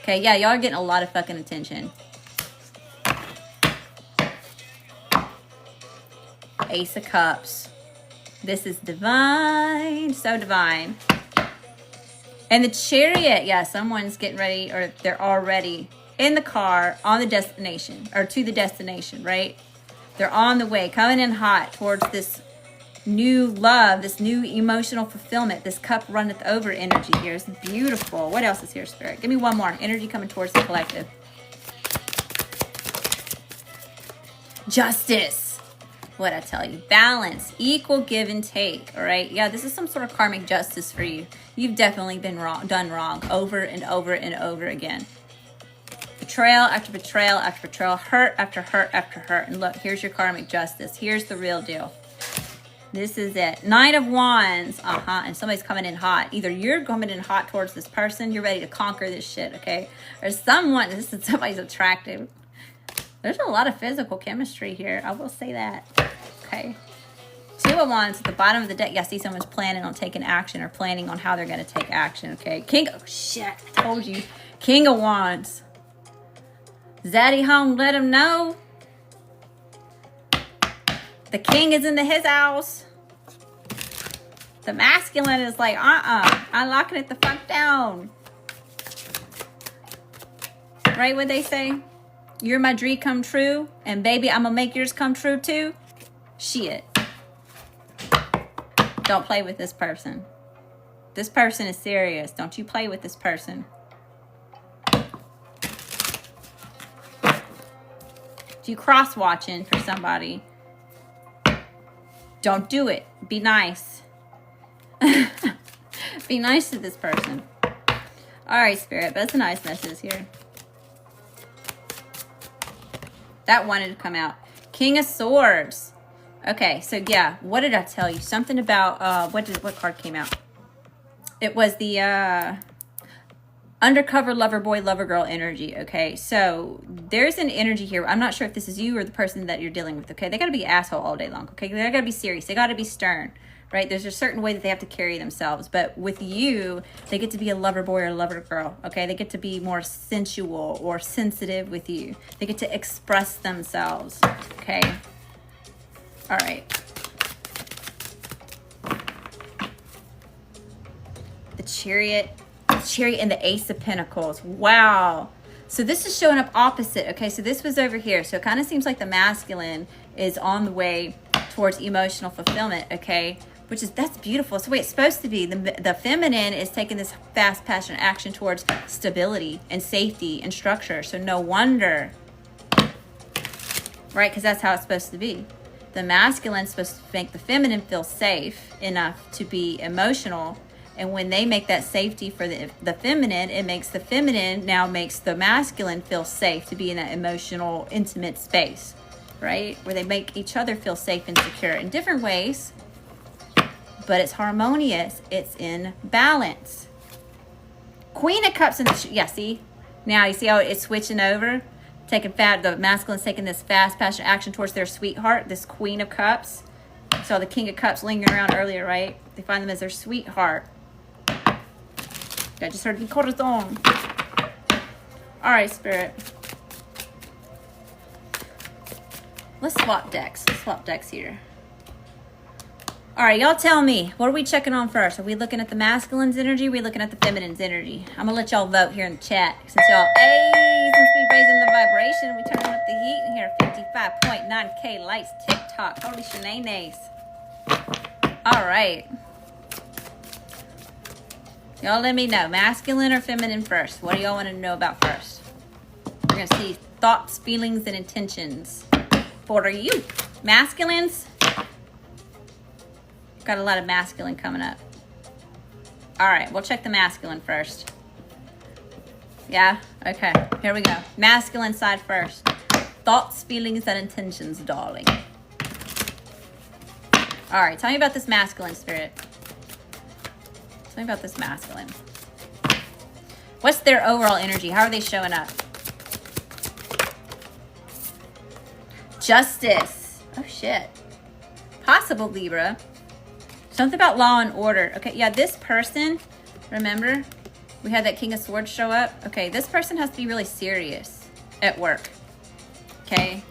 Okay? Yeah, y'all are getting a lot of fucking attention. Ace of Cups. This is divine. So divine. And the Chariot. Yeah, someone's getting ready, or they're already in the car on the destination, or to the destination, right? They're on the way, coming in hot towards this new love, this new emotional fulfillment. This cup runneth over energy here. It's beautiful. What else is here, Spirit? Give me one more. Energy coming towards the collective. Justice. What I tell you, balance, equal give and take. All right, yeah, this is some sort of karmic justice for you. You've definitely been done wrong over and over and over again. Betrayal after betrayal after betrayal, hurt after hurt after hurt. And look, here's your karmic justice. Here's the real deal. This is it. Nine of Wands. And somebody's coming in hot. Either you're coming in hot towards this person, you're ready to conquer this shit, okay? Or somebody's attractive. There's a lot of physical chemistry here. I will say that. Okay. Two of Wands at the bottom of the deck. Yeah, I see someone's planning on taking action or planning on how they're going to take action. Okay. Oh, shit. I told you. King of Wands. Zaddy home, let him know. The king is in his house. The masculine is like, I'm locking it the fuck down. Right what they say? You're my dream come true, and baby, I'm gonna make yours come true too. Shit. Don't play with this person. This person is serious. Don't you play with this person. If you cross-watching for somebody, don't do it. Be nice. Be nice to this person. All right, Spirit, but that's a nice message here. That wanted to come out. King of Swords. Okay, so yeah, what did I tell you? Something about, what card came out? It was the undercover lover boy, lover girl energy, okay? So there's an energy here. I'm not sure if this is you or the person that you're dealing with, okay? They got to be asshole all day long, okay? They got to be serious. They got to be stern, right? There's a certain way that they have to carry themselves. But with you, they get to be a lover boy or a lover girl, okay? They get to be more sensual or sensitive with you. They get to express themselves, okay? All right. The Chariot and the Ace of Pentacles. Wow. So this is showing up opposite. Okay, so this was over here. So it kind of seems like the masculine is on the way towards emotional fulfillment, okay? That's beautiful. It's the way it's supposed to be. The feminine is taking this fast, passionate action towards stability and safety and structure. So no wonder, right? Because that's how it's supposed to be. The masculine is supposed to make the feminine feel safe enough to be emotional. And when they make that safety for the feminine, it makes the feminine now makes the masculine feel safe to be in that emotional, intimate space, right? Where they make each other feel safe and secure in different ways, but it's harmonious. It's in balance. Queen of Cups in the, yeah, see? Now you see how it's switching over? The masculine's taking this fast, passionate action towards their sweetheart, this Queen of Cups. So the King of Cups lingering around earlier, right? They find them as their sweetheart. I just heard the corazon. All right, Spirit. Let's swap decks. Here. All right, y'all tell me. What are we checking on first? Are we looking at the masculine's energy? Are we looking at the feminine's energy? I'm going to let y'all vote here in the chat. Since we raising the vibration, we turning up the heat in here. 55.9K lights, TikTok. Holy shenanigans. All right. Y'all let me know. Masculine or feminine first? What do y'all want to know about first? We're going to see thoughts, feelings, and intentions. What are you? Masculines? Got a lot of masculine coming up. All right, we'll check the masculine first. Yeah? Okay, here we go. Masculine side first. Thoughts, feelings, and intentions, darling. All right, tell me about this masculine spirit. Tell me about this masculine. What's their overall energy? How are they showing up? Justice. Oh, shit. Possible Libra. Something about law and order. Okay, yeah, this person, remember, we had that King of Swords show up. Okay, this person has to be really serious at work. Okay.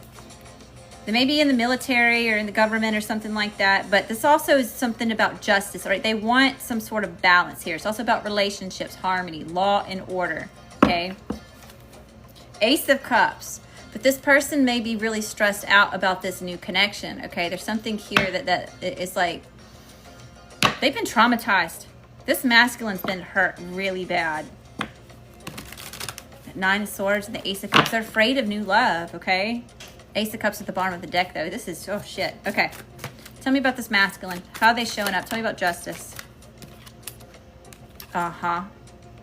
They may be in the military or in the government or something like that, but this also is something about justice, all right? They want some sort of balance here. It's also about relationships, harmony, law, and order, okay? Ace of Cups. But this person may be really stressed out about this new connection, okay? There's something here that is like, they've been traumatized. This masculine's been hurt really bad. Nine of Swords and the Ace of Cups. They're afraid of new love, okay? Ace of Cups at the bottom of the deck, though. This is, oh, shit. Okay. Tell me about this masculine. How are they showing up? Tell me about justice.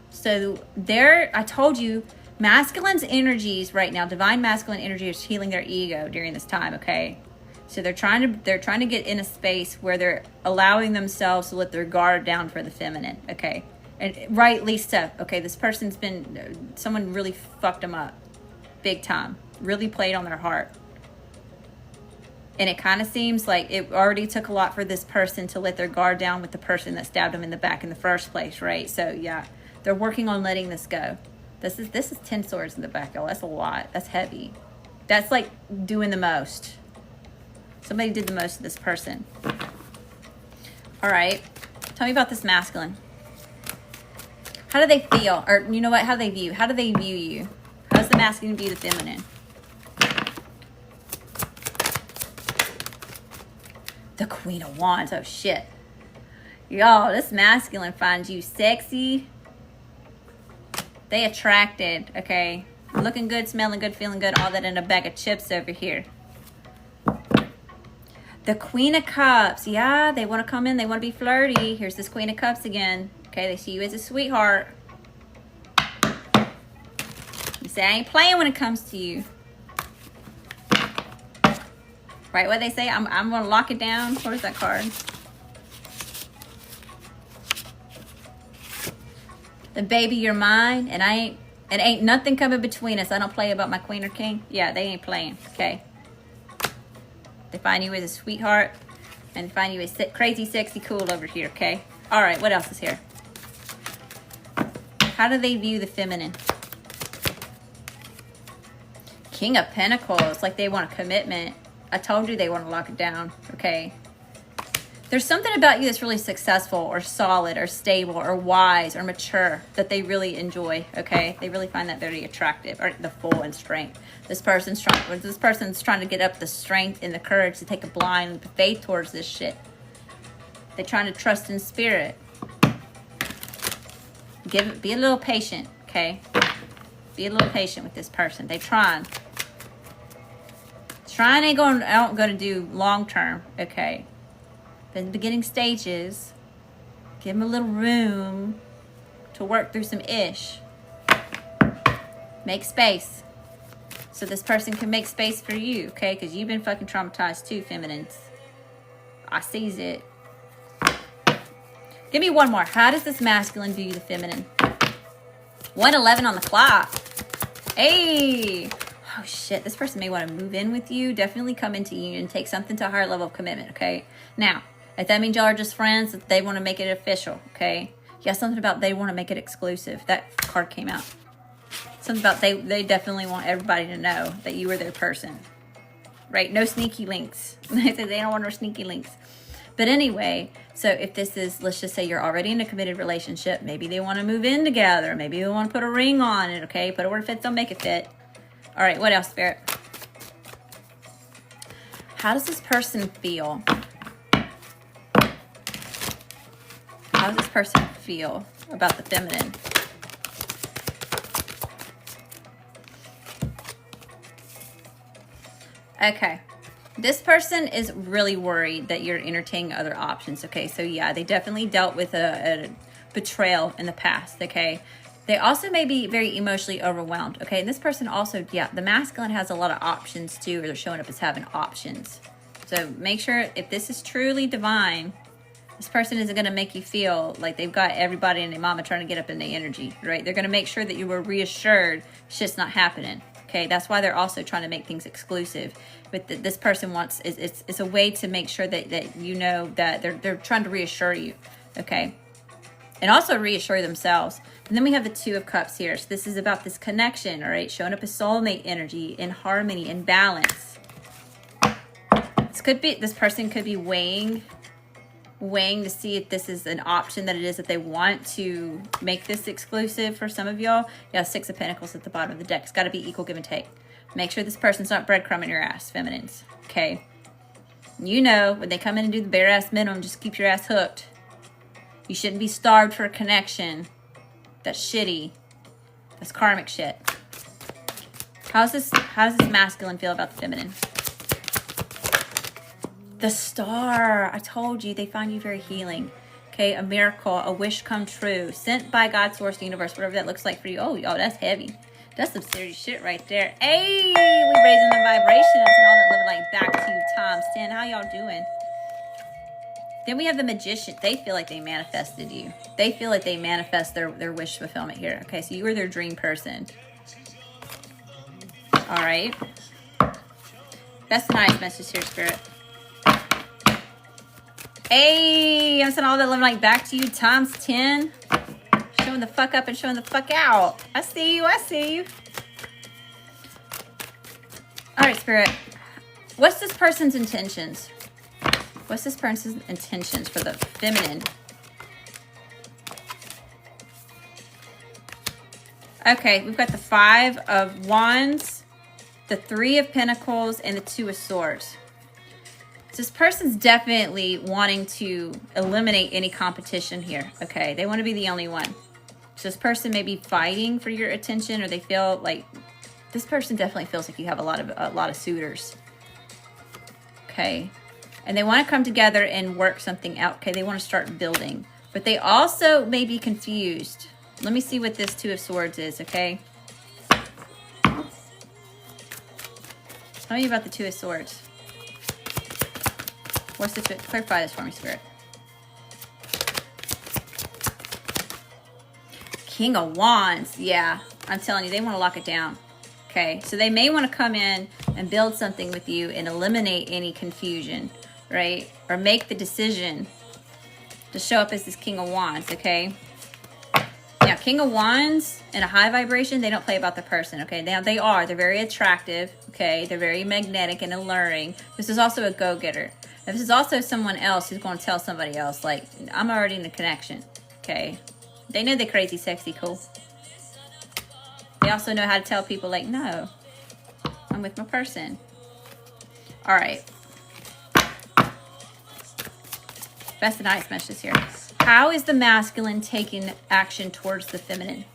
So I told you, masculine's energies right now, divine masculine energy is healing their ego during this time, okay? So they're trying to get in a space where they're allowing themselves to let their guard down for the feminine, okay? And rightly so, okay? This person's been, someone really fucked them up big time. Really played on their heart. And it kind of seems like it already took a lot for this person to let their guard down with the person that stabbed them in the back in the first place, right? So yeah, they're working on letting this go. This is 10 swords in the back, y'all. That's a lot. That's heavy. That's like doing the most. Somebody did the most to this person. All right. Tell me about this masculine. How do they feel? Or you know what? How do they view? How do they view you? How does the masculine view the feminine? The Queen of Wands. Oh, shit. Y'all, this masculine finds you sexy. They attracted, okay? Looking good, smelling good, feeling good. All that in a bag of chips over here. The Queen of Cups. Yeah, they want to come in. They want to be flirty. Here's this Queen of Cups again. Okay, they see you as a sweetheart. You say, I ain't playing when it comes to you. Right, what they say? I'm going to lock it down. Where's that card? The baby, you're mine. And ain't nothing coming between us. I don't play about my queen or king. Yeah, they ain't playing. Okay. They find you as a sweetheart. And they find you as crazy, sexy, cool over here. Okay. All right, what else is here? How do they view the feminine? King of Pentacles. Like they want a commitment. I told you they want to lock it down, okay? There's something about you that's really successful or solid or stable or wise or mature that they really enjoy, okay? They really find that very attractive, or the full in strength. This person's trying to get up the strength and the courage to take a blind leap of faith towards this shit. They're trying to trust in spirit. Be a little patient, okay? Be a little patient with this person. They trying. Trying ain't going to do long term, okay? But in the beginning stages, give them a little room to work through some ish. Make space. So this person can make space for you, okay? Because you've been fucking traumatized too, feminines. I sees it. Give me one more. How does this masculine view the feminine? 1:11 on the clock. Hey! Oh shit, this person may want to move in with you. Definitely come into union. Take something to a higher level of commitment, okay? Now, if that means y'all are just friends, if they want to make it official, okay? Yeah, something about they want to make it exclusive. That card came out. Something about they definitely want everybody to know that you are their person. Right? No sneaky links. They say they don't want no sneaky links. But anyway, so if this is, let's just say you're already in a committed relationship. Maybe they want to move in together. Maybe they want to put a ring on it, okay? Put it where it fits, don't make it fit. All right, what else, Spirit? How does this person feel? How does this person feel about the feminine? Okay. This person is really worried that you're entertaining other options, okay? So, yeah, they definitely dealt with a betrayal in the past, okay? They also may be very emotionally overwhelmed. Okay, and this person also, yeah, the masculine has a lot of options too, or they're showing up as having options. So make sure, if this is truly divine, this person isn't going to make you feel like they've got everybody and their mama trying to get up in their energy, right? They're going to make sure that you were reassured shit's not happening. Okay, that's why they're also trying to make things exclusive. But this person wants, it's a way to make sure that you know that they're trying to reassure you. Okay, and also reassure themselves. And then we have the Two of Cups here. So this is about this connection, all right? Showing up as soulmate energy, in harmony, in balance. This person could be weighing to see if this is an option that it is that they want to make this exclusive for some of y'all. Yeah, Six of Pentacles at the bottom of the deck. It's got to be equal give and take. Make sure this person's not breadcrumbing your ass, feminines. Okay? You know, when they come in and do the bare ass minimum, just keep your ass hooked. You shouldn't be starved for a connection. That's shitty. That's karmic shit. How does this masculine feel about the feminine? The Star. I told you, they find you very healing. Okay, a miracle, a wish come true, sent by God, source, the universe, whatever that looks like for you. Oh, y'all, that's heavy. That's some serious shit right there. Hey, we raising the vibration and all that living like back to you times 10. How y'all doing? Then we have the Magician. They feel like they manifested you. They feel like they manifest their wish fulfillment here. Okay, so you were their dream person. All right. That's a nice message here, Spirit. Hey, I'm sending all that living like back to you times 10. Showing the fuck up and showing the fuck out. I see you. I see you. All right, Spirit. What's this person's intentions? What's this person's intentions for the feminine? Okay, we've got the Five of Wands, the Three of Pentacles, and the Two of Swords. So this person's definitely wanting to eliminate any competition here. Okay, they want to be the only one. So this person may be fighting for your attention, or they feel like this person definitely feels like you have a lot of suitors. Okay. And they want to come together and work something out. Okay, they want to start building. But they also may be confused. Let me see what this Two of Swords is, okay? Tell me about the Two of Swords. What's the clarify this for me, Spirit. King of Wands. Yeah, I'm telling you, they want to lock it down. Okay, so they may want to come in and build something with you and eliminate any confusion. Right? Or make the decision to show up as this King of Wands, okay? Now, King of Wands in a high vibration, they don't play about the person, okay? Now, they're very attractive, okay? They're very magnetic and alluring. This is also a go-getter. Now, this is also someone else who's going to tell somebody else, like, I'm already in a connection, okay? They know they're crazy, sexy, cool. They also know how to tell people, like, no, I'm with my person. All right. That's a nice message here. How is the masculine taking action towards the feminine?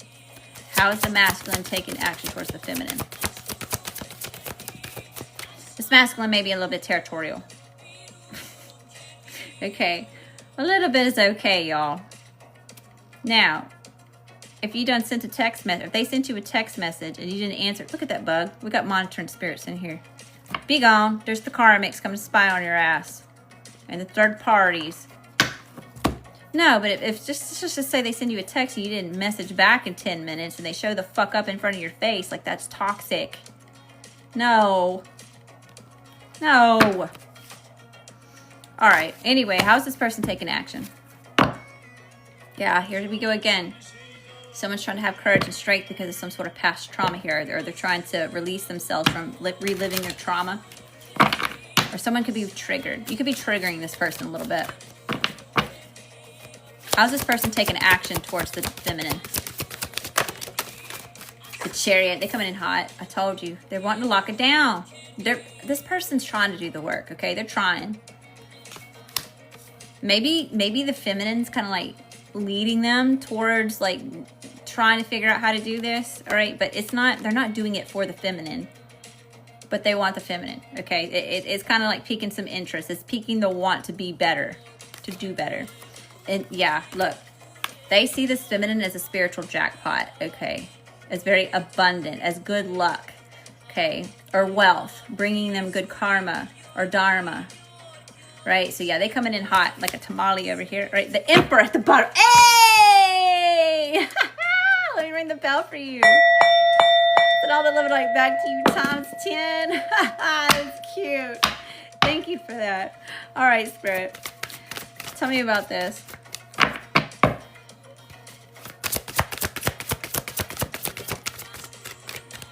How is the masculine taking action towards the feminine? This masculine may be a little bit territorial. Okay. A little bit is okay, y'all. Now, if you done sent a text message, if they sent you a text message and you didn't answer, look at that bug. We got monitoring spirits in here. Be gone. There's the karmics coming to spy on your ass. And the third parties. No, but if just say they send you a text and you didn't message back in 10 minutes and they show the fuck up in front of your face, like that's toxic. No. No. All right. Anyway, how's this person taking action? Yeah, here we go again. Someone's trying to have courage and strength because of some sort of past trauma here, or they're trying to release themselves from reliving their trauma. Or someone could be triggered. You could be triggering this person a little bit. How's this person taking action towards the feminine? The Chariot. They coming in hot. I told you. They're wanting to lock it down. This person's trying to do the work, okay? They're trying. Maybe the feminine's kind of like leading them towards like trying to figure out how to do this, all right? But it's not, they're not doing it for the feminine, but they want the feminine, okay? It's kind of like piquing some interest. It's piquing the want to be better, to do better. And yeah, look, They see this feminine as a spiritual jackpot, okay? As very abundant, as good luck, okay? Or wealth, bringing them good karma or dharma, right? So yeah, they coming in hot like a tamale over here, right? The emperor at the bottom. Hey! Let me ring the bell for you. And all the love and light back to you times 10. That's cute. Thank you for that. All right, Spirit. Tell me about this.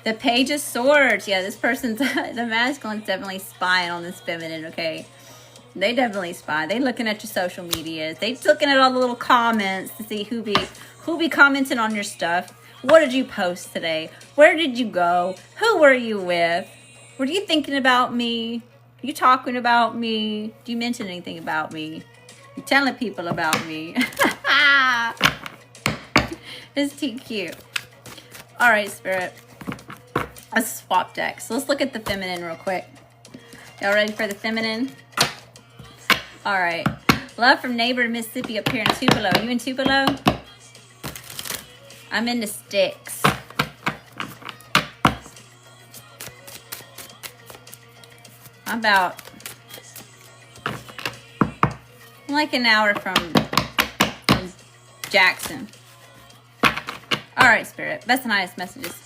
The Page of Swords. Yeah, this person's, the masculine's definitely spying on this feminine, okay? They definitely spy. They looking at your social medias. They looking at all the little comments to see who be commenting on your stuff. What did you post today? Where did you go? Who were you with? Were you thinking about me? Are you talking about me? Do you mention anything about me? You telling people about me? It's too cute. All right, Spirit. Let's swap decks. So let's look at the feminine real quick. Y'all ready for the feminine? All right. Love from neighbor Mississippi up here in Tupelo. You in Tupelo? I'm into sticks. I'm like an hour from Jackson. All right, Spirit. Best and highest messages.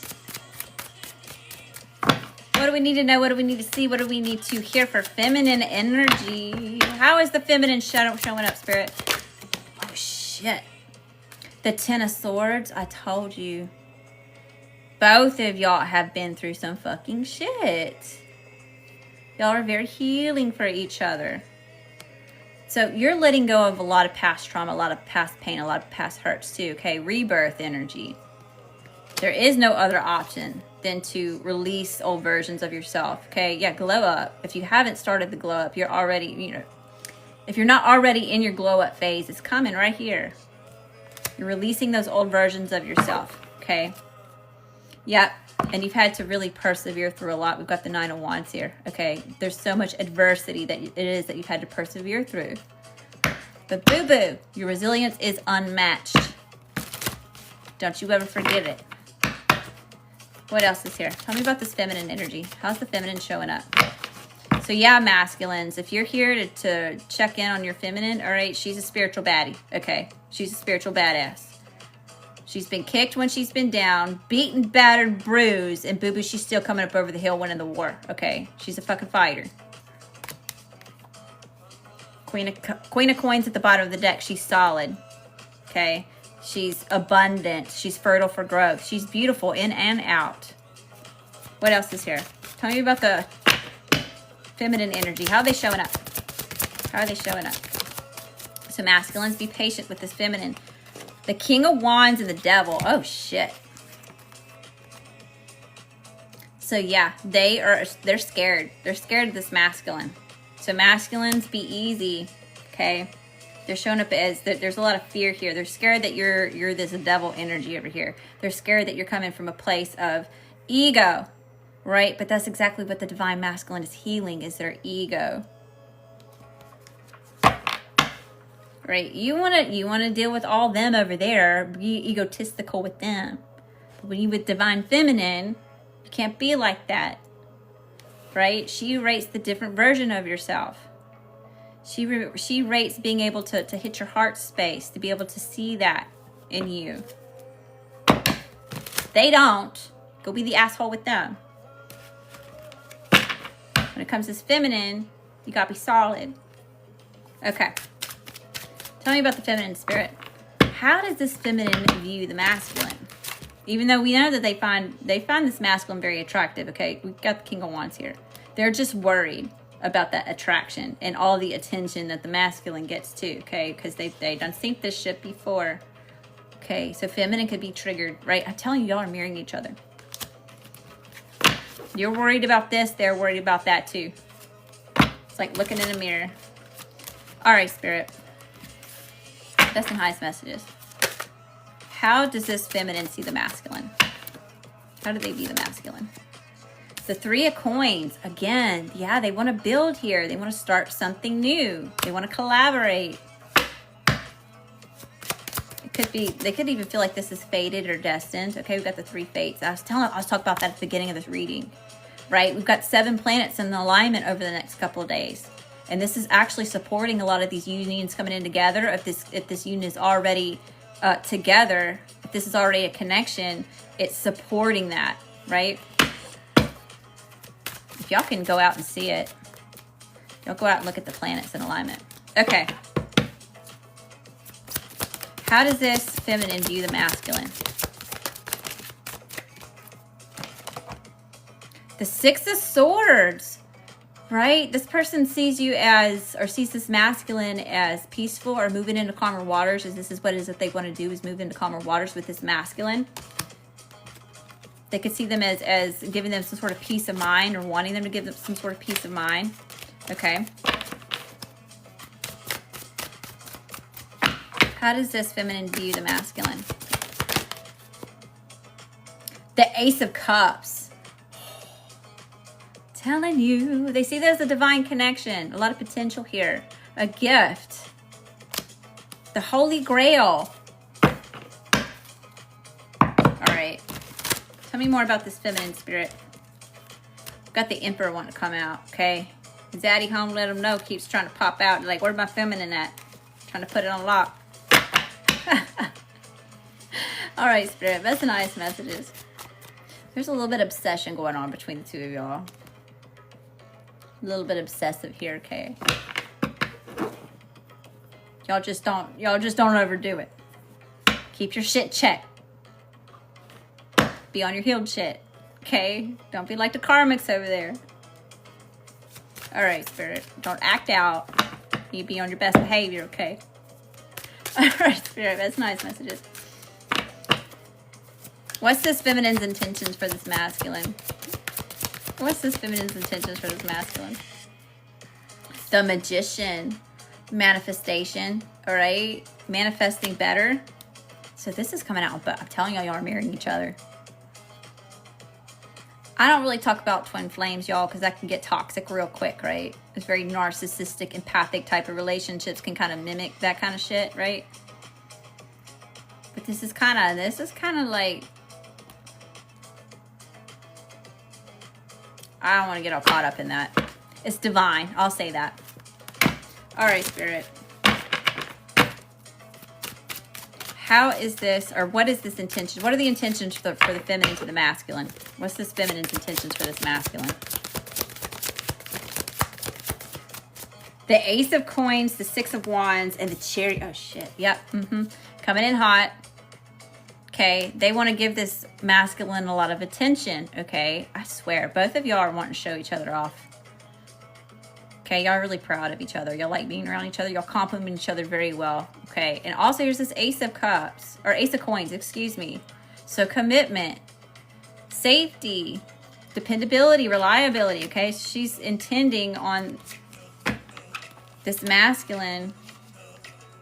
What do we need to know? What do we need to see? What do we need to hear for feminine energy? How is the feminine showing up, Spirit? Oh, shit. The Ten of Swords. I told you. Both of y'all have been through some fucking shit. Y'all are very healing for each other. So you're letting go of a lot of past trauma, a lot of past pain, a lot of past hurts too, okay? Rebirth energy. There is no other option than to release old versions of yourself, okay? Yeah, glow up. If you haven't started the glow up, you're already, if you're not already in your glow up phase, it's coming right here. You're releasing those old versions of yourself, okay? Yep, and you've had to really persevere through a lot. We've got the Nine of Wands here, okay? There's so much adversity that it is that you've had to persevere through. But boo-boo, your resilience is unmatched. Don't you ever forget it. What else is here? Tell me about this feminine energy. How's the feminine showing up? So yeah, masculines, if you're here to check in on your feminine, all right, she's a spiritual baddie, okay? She's a spiritual badass. She's been kicked when she's been down, beaten, battered, bruised, and boo-boo, she's still coming up over the hill winning the war, okay? She's a fucking fighter. Queen of Coins at the bottom of the deck, she's solid, okay? She's abundant. She's fertile for growth. She's beautiful in and out. What else is here? Tell me about the feminine energy. How are they showing up? How are they showing up? So masculines, be patient with this feminine. The King of Wands and the Devil. Oh, shit. So, yeah, they're scared. They're scared of this masculine. So masculines, be easy, okay? They're showing up as, there's a lot of fear here. They're scared that you're this devil energy over here. They're scared that you're coming from a place of ego, right? But that's exactly what the divine masculine is healing, is their ego. Right? You wanna deal with all them over there, be egotistical with them. But when you with divine feminine, you can't be like that. Right? She rates the different version of yourself. She rates being able to hit your heart space, to be able to see that in you. They don't. Go be the asshole with them. When it comes to this feminine, you gotta be solid. Okay. Tell me about the feminine, Spirit. How does this feminine view the masculine? Even though we know that they find this masculine very attractive, okay? We've got the King of Wands here. They're just worried about that attraction and all the attention that the masculine gets too, okay? Because they done seen this shit before. Okay, so feminine could be triggered, right? I'm telling you, y'all are mirroring each other. You're worried about this, they're worried about that too. It's like looking in a mirror. All right, Spirit. Best and highest messages. How does this feminine see the masculine? How do they view the masculine? The Three of Coins, again, yeah, they want to build here. They want to start something new. They want to collaborate. It could they could even feel like this is fated or destined. Okay, we've got the 3 fates. I was talking about that at the beginning of this reading, right? We've got 7 planets in alignment over the next couple of days. And this is actually supporting a lot of these unions coming in together. If this union is already together, if this is already a connection, it's supporting that, right? If y'all can go out and see it, y'all go out and look at the planets in alignment. Okay. How does this feminine view the masculine? The 6 of Swords, right? This person sees you as, or sees this masculine as peaceful or moving into calmer waters. As this is what it is that they want to do, is move into calmer waters with this masculine. They could see them as giving them some sort of peace of mind, or wanting them to give them some sort of peace of mind. Okay. How does this feminine view the masculine? The Ace of Cups. Telling you. They see there's a divine connection. A lot of potential here. A gift. The Holy Grail. Alright. Tell me more about this feminine spirit. Got the Emperor wanting to come out. Okay. Zaddy home, let him know. Keeps trying to pop out. Like, where's my feminine at? Trying to put it on lock. All right, Spirit, that's nice messages. There's a little bit of obsession going on between the two of y'all. A little bit obsessive here, okay? Y'all just don't overdo it. Keep your shit checked. Be on your healed shit, okay? Don't be like the karmics over there. All right, Spirit, don't act out. You be on your best behavior, okay? All right, Spirit, that's nice messages. What's this feminine's intentions for this masculine? What's this feminine's intentions for this masculine? The Magician. Manifestation, all right? Manifesting better. So this is coming out, but I'm telling y'all are marrying each other. I don't really talk about twin flames, y'all, because that can get toxic real quick, right? It's very narcissistic, empathic type of relationships can kind of mimic that kind of shit, right? But this is kind of like, I don't want to get all caught up in that. It's divine. I'll say that. All right, Spirit. How is this, or what is this intention? What are the intentions for the feminine to the masculine? What's this feminine's intentions for this masculine? The Ace of Coins, the 6 of Wands, and the Chariot. Oh, shit. Yep. Coming in hot. Okay. They want to give this masculine a lot of attention. Okay. I swear. Both of y'all are wanting to show each other off. Okay. Y'all are really proud of each other. Y'all like being around each other. Y'all compliment each other very well. Okay. And also here's this Ace of Cups. Or Ace of Coins. Excuse me. So commitment. Safety. Dependability. Reliability. Okay. So she's intending on this masculine.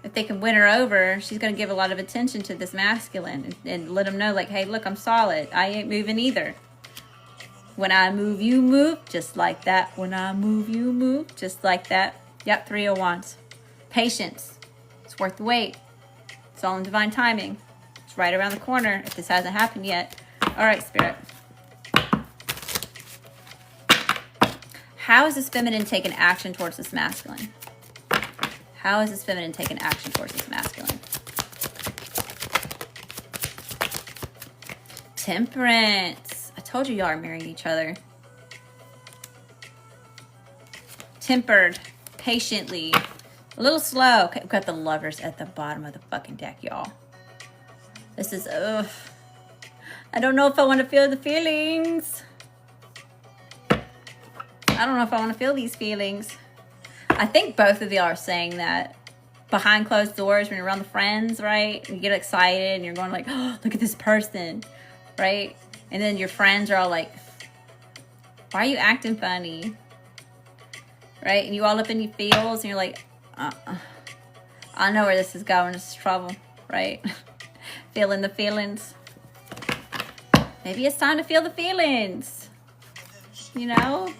If they can win her over, she's going to give a lot of attention to this masculine and let him know, like, hey, look, I'm solid. I ain't moving either. When I move, you move. Just like that. When I move, you move. Just like that. Yep, 3 of Wands. Patience. It's worth the wait. It's all in divine timing. It's right around the corner if this hasn't happened yet. All right, Spirit. How is this feminine taking action towards this masculine? How is this feminine taking action towards this masculine? Temperance. I told you y'all are marrying each other. Tempered. Patiently. A little slow. Okay, we've got the Lovers at the bottom of the fucking deck, y'all. This is, ugh. I don't know if I want to feel the feelings. I don't know if I want to feel these feelings. I think both of y'all are saying that behind closed doors when you're around the friends, right? You get excited and you're going like, oh, look at this person, right? And then your friends are all like, why are you acting funny? Right? And you all up in your feels and you're like, I know where this is going. This is trouble, right? Feeling the feelings. Maybe it's time to feel the feelings. You know?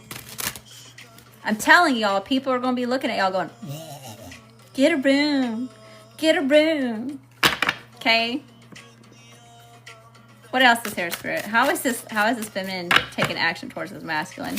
I'm telling y'all, people are going to be looking at y'all going, get a room. Get a room. Okay. What else is here, Spirit? How is this feminine taking action towards this masculine?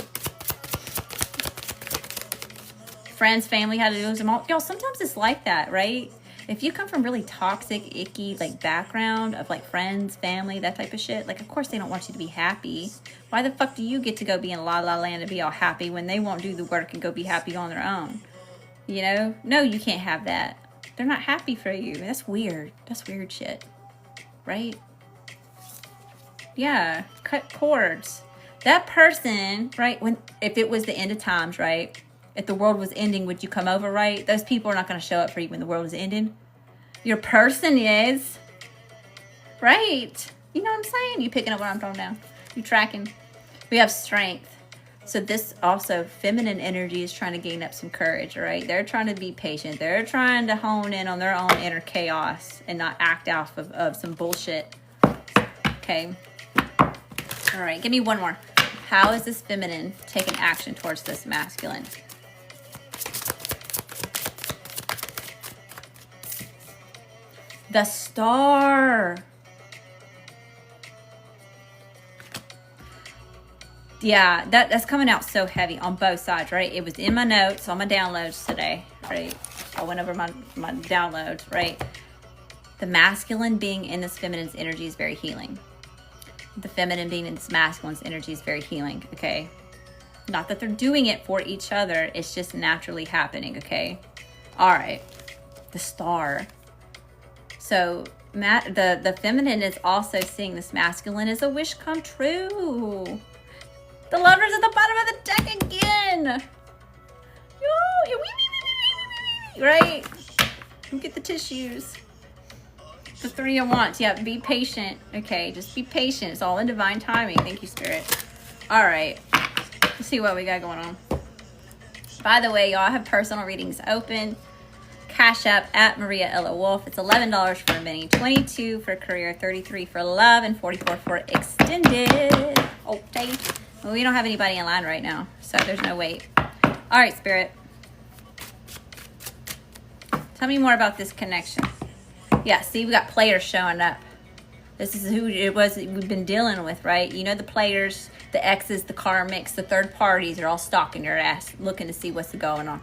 Friends, family, how to lose them all. Y'all, sometimes it's like that, right? If you come from really toxic, icky, like background of like friends, family, that type of shit, like of course they don't want you to be happy. Why the fuck do you get to go be in la la land and be all happy when they won't do the work and go be happy on their own? You know? No, you can't have that. They're not happy for you. That's weird. That's weird shit. Right? Yeah. Cut cords. That person, right? If it was the end of times, right? If the world was ending, would you come over, right? Those people are not going to show up for you when the world is ending. Your person is. Right. You know what I'm saying? You picking up what I'm throwing down. You tracking. We have strength. So this also, feminine energy is trying to gain up some courage, right? They're trying to be patient. They're trying to hone in on their own inner chaos and not act off of some bullshit. Okay. All right. Give me one more. How is this feminine taking action towards this masculine? The Star. Yeah, that's coming out so heavy on both sides, right? It was in my notes, on my downloads today, right? I went over my downloads, right? The masculine being in this feminine's energy is very healing. The feminine being in this masculine's energy is very healing, okay? Not that they're doing it for each other. It's just naturally happening, okay? All right. The Star. So the feminine is also seeing this masculine as a wish come true. The Lover's at the bottom of the deck again. Right? Get the tissues. The Three of Wands. Yeah, be patient. Okay, just be patient. It's all in divine timing. Thank you, Spirit. All right. Let's see what we got going on. By the way, y'all, I have personal readings open. CashApp at Maria Ella Wolfe. It's $11 for a mini, $22 for career, $33 for love, and $44 for extended. Okay. Well, we don't have anybody in line right now, so there's no wait. All right, Spirit. Tell me more about this connection. Yeah, see, we got players showing up. This is who it was we've been dealing with, right? You know, the players, the exes, the karmics, the third parties are all stalking your ass, looking to see what's going on.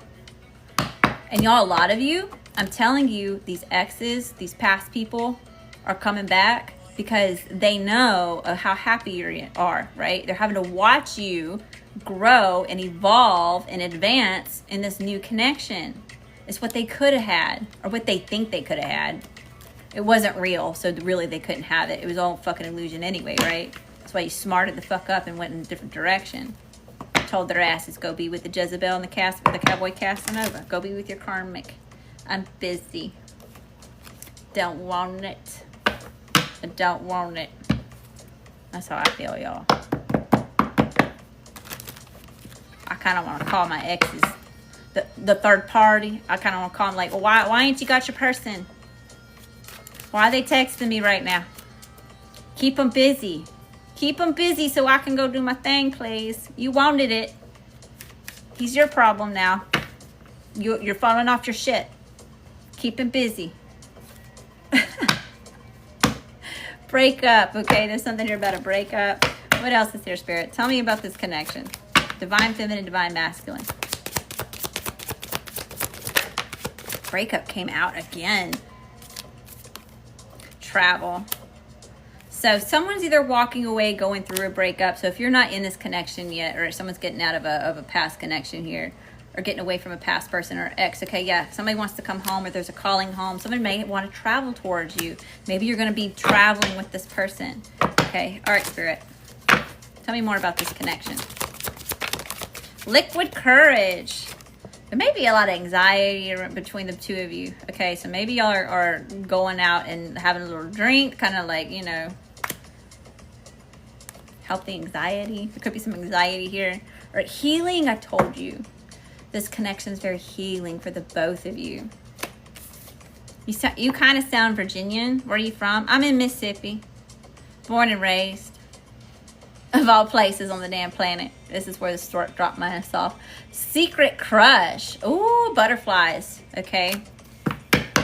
And y'all, a lot of you, I'm telling you, these exes, these past people are coming back because they know of how happy you are, right? They're having to watch you grow and evolve and advance in this new connection. It's what they could have had, or what they think they could have had. It wasn't real, so really they couldn't have it. It was all fucking illusion anyway, right? That's why you smarted the fuck up and went in a different direction. Told their asses, go be with the Jezebel and the cowboy Casanova. Go be with your karmic. I'm busy. Don't want it. I don't want it. That's how I feel, y'all. I kind of want to call my exes the third party. I kind of want to call them like, well, why ain't you got your person? Why are they texting me right now? Keep them busy. Keep them busy so I can go do my thing, please. You wanted it. He's your problem now. You're falling off your shit. Keep him busy. Break up. Okay, there's something here about a breakup. What else is here, Spirit? Tell me about this connection. Divine feminine, divine masculine. Breakup came out again. Travel. So someone's either walking away, going through a breakup. So if you're not in this connection yet, or someone's getting out of a past connection here, or getting away from a past person or ex, okay, yeah, somebody wants to come home, or there's a calling home. Someone may want to travel towards you. Maybe you're going to be traveling with this person. Okay, all right, Spirit. Tell me more about this connection. Liquid courage. There may be a lot of anxiety between the two of you. Okay, so maybe y'all are going out and having a little drink, kind of like, you know, help the anxiety. There could be some anxiety here. Or healing, I told you. This connection is very healing for the both of you. You kind of sound Virginian. Where are you from? I'm in Mississippi. Born and raised. Of all places on the damn planet. This is where the stork dropped my ass off. Secret crush. Ooh, butterflies. Okay.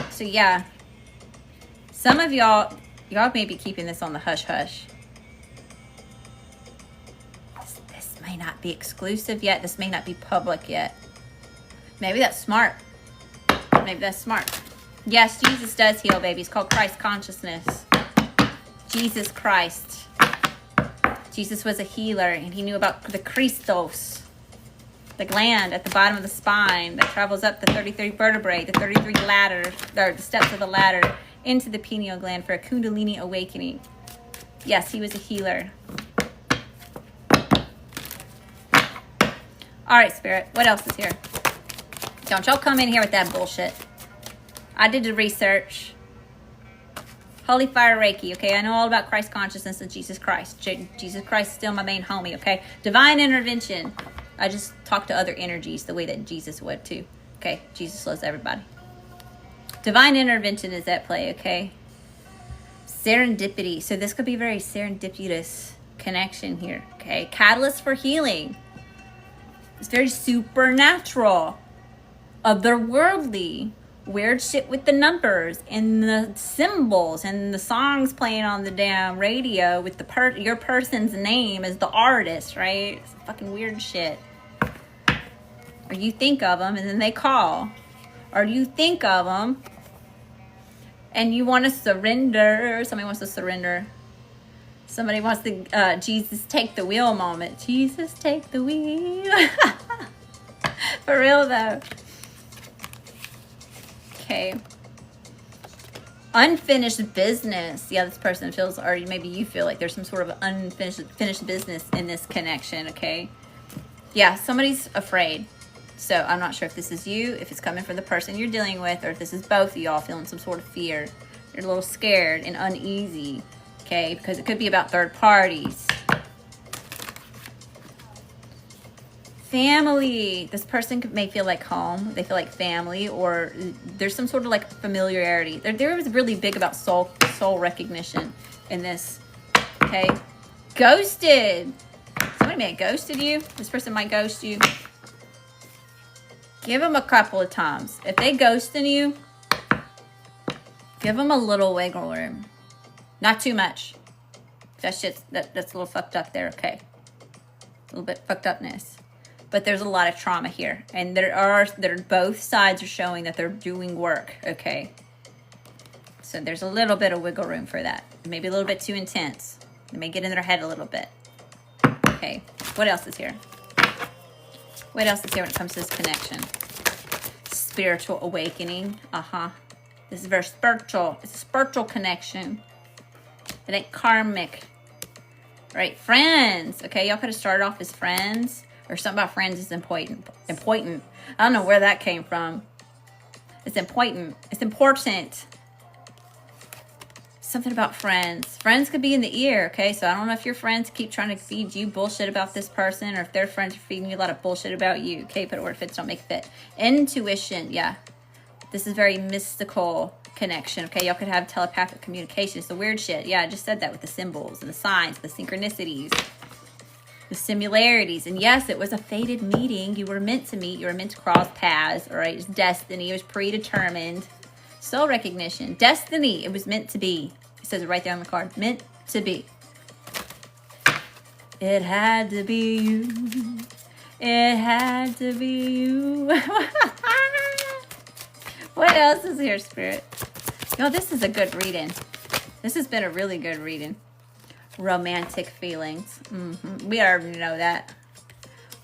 So yeah. Some of y'all may be keeping this on the hush-hush. This may not be exclusive yet. This may not be public yet. Maybe that's smart. Maybe that's smart. Yes, Jesus does heal, baby. It's called Christ consciousness. Jesus Christ. Jesus was a healer, and he knew about the Christos, the gland at the bottom of the spine that travels up the 33 vertebrae, the 33 ladder, or the steps of the ladder, into the pineal gland for a Kundalini awakening. Yes, he was a healer. All right, Spirit. What else is here? Don't y'all come in here with that bullshit. I did the research. Holy Fire Reiki, okay? I know all about Christ consciousness and Jesus Christ. Jesus Christ is still my main homie, okay? Divine intervention. I just talk to other energies the way that Jesus would too. Okay? Jesus loves everybody. Divine intervention is at play, okay? Serendipity. So this could be very serendipitous connection here, okay? Catalyst for healing. It's very supernatural. Otherworldly. Weird shit with the numbers and the symbols and the songs playing on the damn radio with the your person's name as the artist, right? It's fucking weird shit. Or you think of them and then they call. Or you think of them and you want to surrender. Somebody wants to surrender. Somebody wants to, Jesus, take the wheel moment. Jesus, take the wheel. For real, though. Okay. Unfinished business. Yeah, this person feels, or maybe you feel like there's some sort of unfinished business in this connection, okay? Yeah, somebody's afraid. So I'm not sure if this is you, if it's coming from the person you're dealing with, or if this is both of y'all feeling some sort of fear. You're a little scared and uneasy, okay? Because it could be about third parties. Family. This person may feel like home. They feel like family, or there's some sort of like familiarity. There was really big about soul recognition in this. Okay. Ghosted. Somebody may have ghosted you. This person might ghost you. Give them a couple of times. If they ghosting you, give them a little wiggle room. Not too much. That's a little fucked up there. Okay. A little bit fucked upness. But there's a lot of trauma here. And both sides are showing that they're doing work, okay? So there's a little bit of wiggle room for that. Maybe a little bit too intense. They may get in their head a little bit. Okay, what else is here? What else is here when it comes to this connection? Spiritual awakening. This is very spiritual. It's a spiritual connection. It ain't karmic. Right, friends. Okay, y'all could have started off as friends. Or something about friends is important. I don't know where that came from. It's important. It's important. Something about friends. Friends could be in the ear, okay? So I don't know if your friends keep trying to feed you bullshit about this person, or if their friends are feeding you a lot of bullshit about you, okay? But where it fits, don't make it fit. Intuition, yeah. This is very mystical connection, okay? Y'all could have telepathic communication. It's the weird shit. Yeah, I just said that with the symbols and the signs, the synchronicities. The similarities. And yes, it was a fated meeting. You were meant to meet. You were meant to cross paths. All right. It's destiny. It was predetermined. Soul recognition. Destiny. It was meant to be. It says it right there on the card. Meant to be. It had to be you. It had to be you. What else is here, Spirit? Yo, this is a good reading. This has been a really good reading. Romantic feelings. We already know that.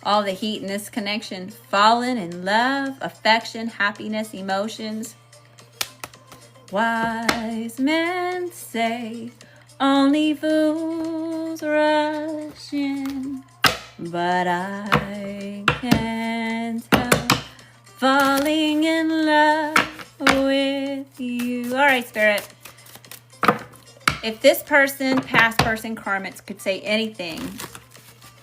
All the heat in this connection. Fallen in love, affection, happiness, emotions. Wise men say only fools rush in, but I can't help falling in love with you. All right, Spirit. If this person, past person, karmics, could say anything,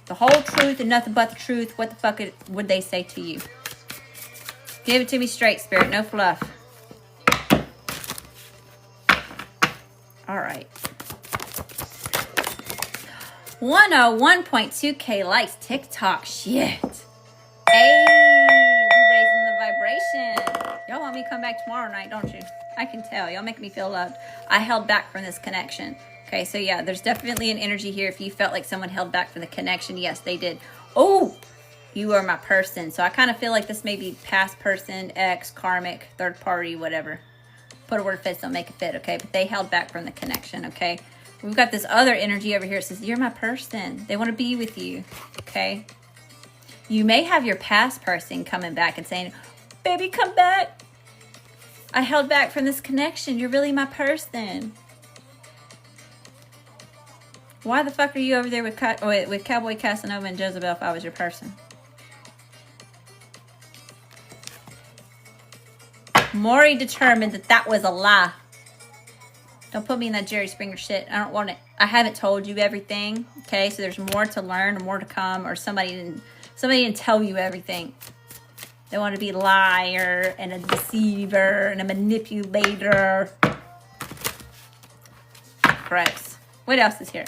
the whole truth and nothing but the truth, what the fuck would they say to you? Give it to me straight, Spirit. No fluff. All right. 101.2K likes. TikTok. Shit. Hey, we raising the vibration. Y'all want me to come back tomorrow night, don't you? I can tell. Y'all make me feel loved. I held back from this connection. Okay, so yeah, there's definitely an energy here. If you felt like someone held back from the connection, yes, they did. Oh, you are my person. So I kind of feel like this may be past person, ex, karmic, third party, whatever. Put a word fits, don't make it fit, okay? But they held back from the connection, okay? We've got this other energy over here. It says, you're my person. They want to be with you, okay? You may have your past person coming back and saying, baby, come back. I held back from this connection. You're really my person. Why the fuck are you over there with Cowboy Casanova and Jezebel if I was your person? Maury determined that that was a lie. Don't put me in that Jerry Springer shit. I don't want it. I haven't told you everything. Okay, so there's more to learn, more to come, or somebody didn't tell you everything. They want to be a liar and a deceiver and a manipulator. Gross. What else is here?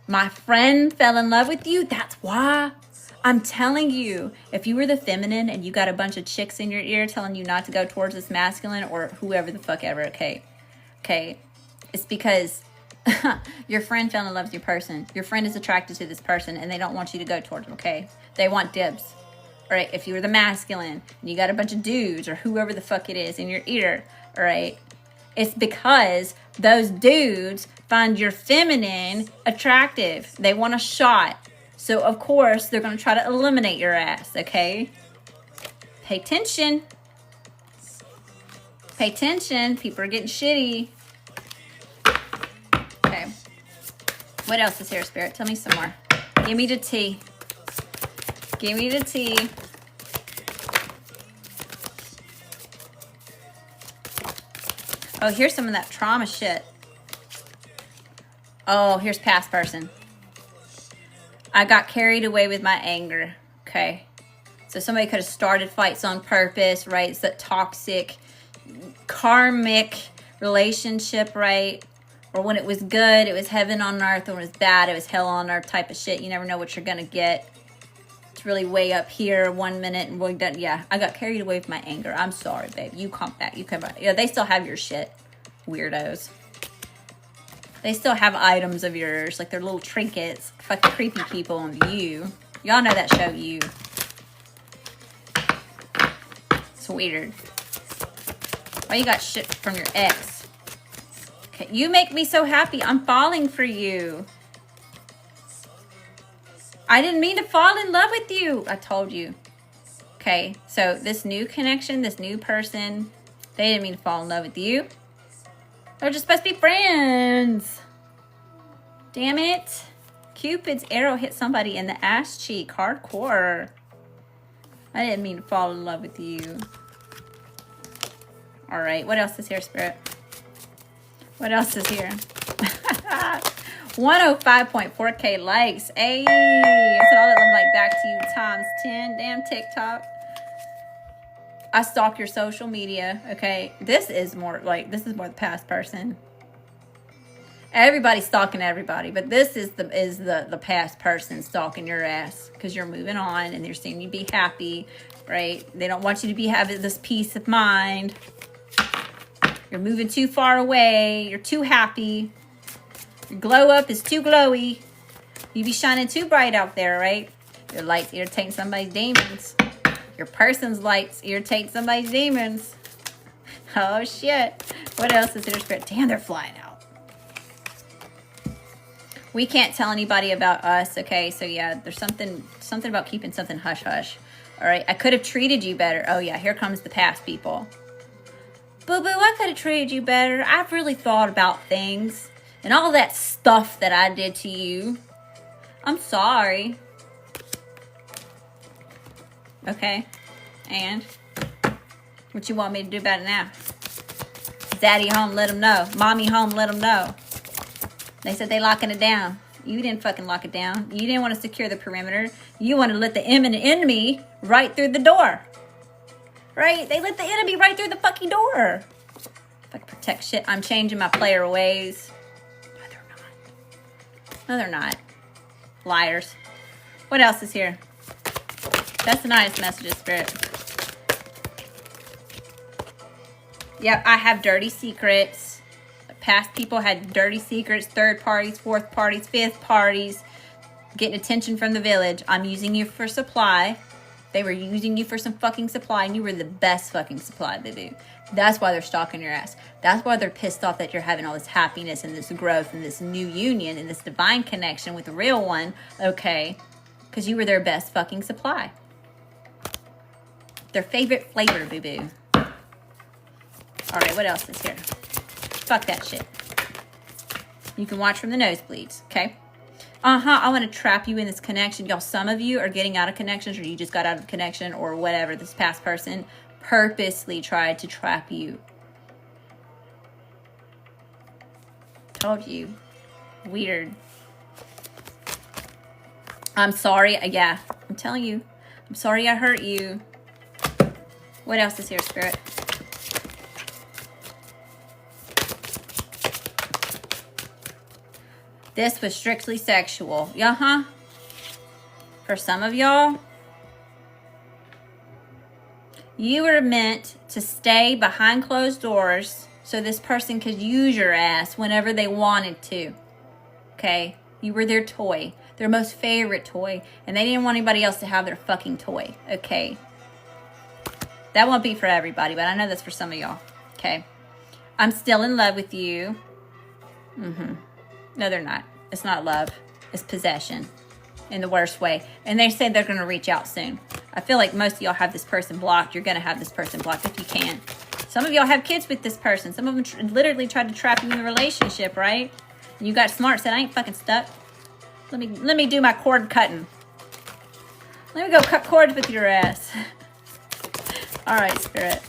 My friend fell in love with you. That's why. I'm telling you, if you were the feminine and you got a bunch of chicks in your ear telling you not to go towards this masculine or whoever the fuck ever, okay? Okay. It's because your friend fell in love with your person. Your friend is attracted to this person and they don't want you to go towards them, okay? They want dibs. All right, if you were the masculine and you got a bunch of dudes or whoever the fuck it is in your ear, all right? It's because those dudes find your feminine attractive. They want a shot. So, of course, they're going to try to eliminate your ass, okay? Pay attention. Pay attention. People are getting shitty. Okay. What else is here, Spirit? Tell me some more. Give me the tea. Give me the tea. Oh, here's some of that trauma shit. Oh, here's past person. I got carried away with my anger. Okay. So somebody could have started fights on purpose, right? It's that toxic, karmic relationship, right? Or when it was good, it was heaven on earth. When it was bad, it was hell on earth type of shit. You never know what you're going to get. It's really way up here 1 minute and really done. Yeah, I got carried away with my anger. I'm sorry, babe. You come back. You come back. Yeah, they still have your shit. Weirdos. They still have items of yours, like their little trinkets. Fucking creepy people on You. Y'all know that show, You. It's weird. Why you got shit from your ex? Okay, you make me so happy. I'm falling for you. I didn't mean to fall in love with you. I told you. Okay, so this new connection, this new person, they didn't mean to fall in love with you. They're just supposed to be friends. Damn it. Cupid's arrow hit somebody in the ass cheek. Hardcore. I didn't mean to fall in love with you. All right. What else is here, Spirit? What else is here? 105.4K likes. Hey. So all that I'm like back to you times 10. Damn TikTok. I stalk your social media, okay? This is more the past person. Everybody's stalking everybody, but this is the past person stalking your ass because you're moving on and they're seeing you be happy, right? They don't want you to be having this peace of mind. You're moving too far away. You're too happy. Your glow up is too glowy. You be shining too bright out there, right? Your light's irritating somebody's demons. Your person's lights irritate somebody's demons. Oh, shit. What else is there, Spirit? Damn, they're flying out. We can't tell anybody about us, okay? So, yeah, there's something about keeping something hush-hush. All right, I could have treated you better. Oh, yeah, here comes the past people. Boo-boo, I could have treated you better. I've really thought about things and all that stuff that I did to you. I'm sorry. Okay, and what you want me to do about it now? Daddy home, let them know. Mommy home, let them know. They said they locking it down. You didn't fucking lock it down. You didn't want to secure the perimeter. You wanted to let the enemy right through the door. Right? They let the enemy right through the fucking door. Fucking protect shit. I'm changing my player ways. No, they're not. No, they're not. Liars. What else is here? That's the nice messages, Spirit. Yep, I have dirty secrets. Past people had dirty secrets, third parties, fourth parties, fifth parties, getting attention from the village. I'm using you for supply. They were using you for some fucking supply, and you were the best fucking supply they do. That's why they're stalking your ass. That's why they're pissed off that you're having all this happiness and this growth and this new union and this divine connection with the real one, okay? Because you were their best fucking supply. Their favorite flavor, boo-boo. All right, what else is here? Fuck that shit. You can watch from the nosebleeds, okay? I want to trap you in this connection. Y'all, some of you are getting out of connections, or you just got out of connection, or whatever. This past person purposely tried to trap you. Told you. Weird. I'm sorry. Yeah, I'm telling you. I'm sorry I hurt you. What else is here, Spirit? This was strictly sexual. For some of y'all, you were meant to stay behind closed doors so this person could use your ass whenever they wanted to. Okay? You were their toy. Their most favorite toy. And they didn't want anybody else to have their fucking toy. Okay? That won't be for everybody, but I know that's for some of y'all. Okay? I'm still in love with you. No, they're not. It's not love. It's possession. In the worst way. And they say they're going to reach out soon. I feel like most of y'all have this person blocked. You're going to have this person blocked if you can. Some of y'all have kids with this person. Some of them literally tried to trap you in the relationship, right? And you got smart, said, I ain't fucking stuck. Let me do my cord cutting. Let me go cut cords with your ass. All right, Spirit.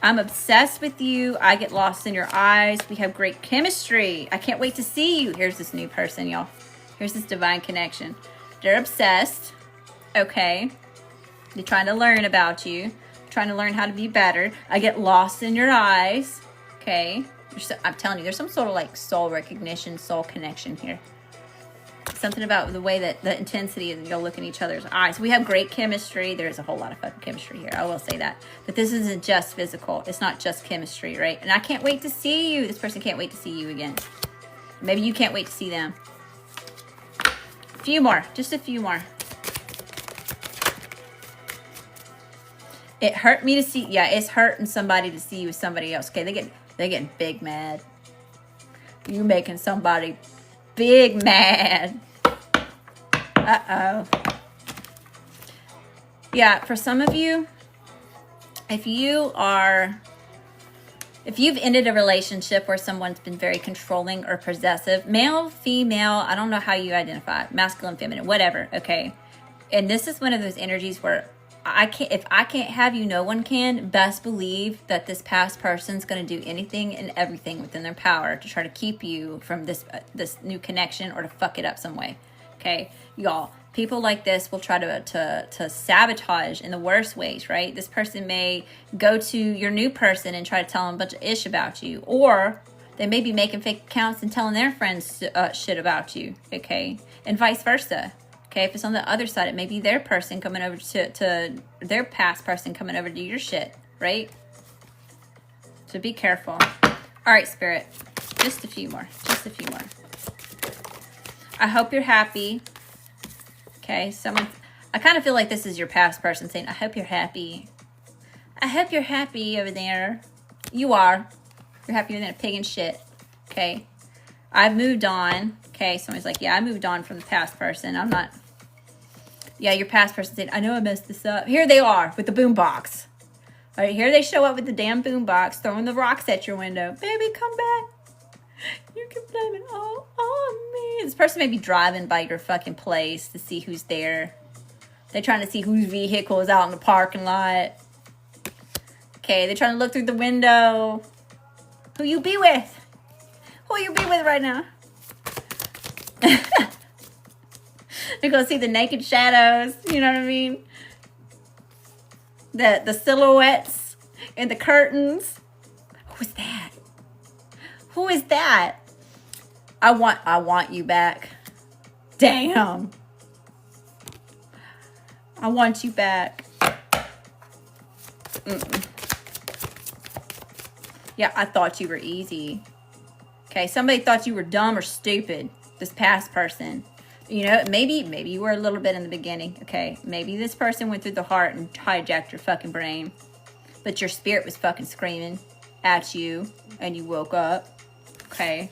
I'm obsessed with you. I get lost in your eyes. We have great chemistry. I can't wait to see you. Here's this new person, y'all. Here's this divine connection. They're obsessed. Okay. They're trying to learn about you. Trying to learn how to be better. I get lost in your eyes. Okay. I'm telling you, there's some sort of like soul recognition, soul connection here. Something about the way that the intensity and you'll look in each other's eyes. We have great chemistry. There's a whole lot of fucking chemistry here. I will say that. But this isn't just physical. It's not just chemistry, right? And I can't wait to see you. This person can't wait to see you again. Maybe you can't wait to see them. A few more. Just a few more. It hurt me to see. Yeah, it's hurting somebody to see you with somebody else. Okay, they getting big mad. You making somebody big mad. Uh-oh. Yeah, for some of you, if you've ended a relationship where someone's been very controlling or possessive, male, female, I don't know how you identify, masculine, feminine, whatever, okay? And this is one of those energies where if I can't have you, no one can. Best believe that this past person's going to do anything and everything within their power to try to keep you from this new connection or to fuck it up some way. Okay, y'all. People like this will try to sabotage in the worst ways, right? This person may go to your new person and try to tell them a bunch of ish about you, or they may be making fake accounts and telling their friends shit about you. Okay, and vice versa. Okay, if it's on the other side, it may be their person coming over to their past person coming over to your shit, right? So be careful. All right, Spirit. Just a few more. Just a few more. I hope you're happy. Okay, I kind of feel like this is your past person saying, I hope you're happy. I hope you're happy over there. You are. You're happier than a pig in shit. Okay. I've moved on. Okay, somebody's like, yeah, I moved on from the past person. I'm not. Yeah, your past person said, I know I messed this up. Here they are with the boombox. All right, here they show up with the damn boombox, throwing the rocks at your window. Baby, come back. You can blame it all on me. This person may be driving by your fucking place to see who's there. They're trying to see whose vehicle is out in the parking lot. Okay, they're trying to look through the window. Who you be with? Who you be with right now? You're going to see the naked shadows. You know what I mean? The silhouettes and the curtains. Who is that? Who is that? I want you back. Damn. I want you back. Yeah, I thought you were easy. Okay, somebody thought you were dumb or stupid. This past person. You know, maybe you were a little bit in the beginning. Okay, maybe this person went through the heart and hijacked your fucking brain. But your spirit was fucking screaming at you and you woke up. Okay.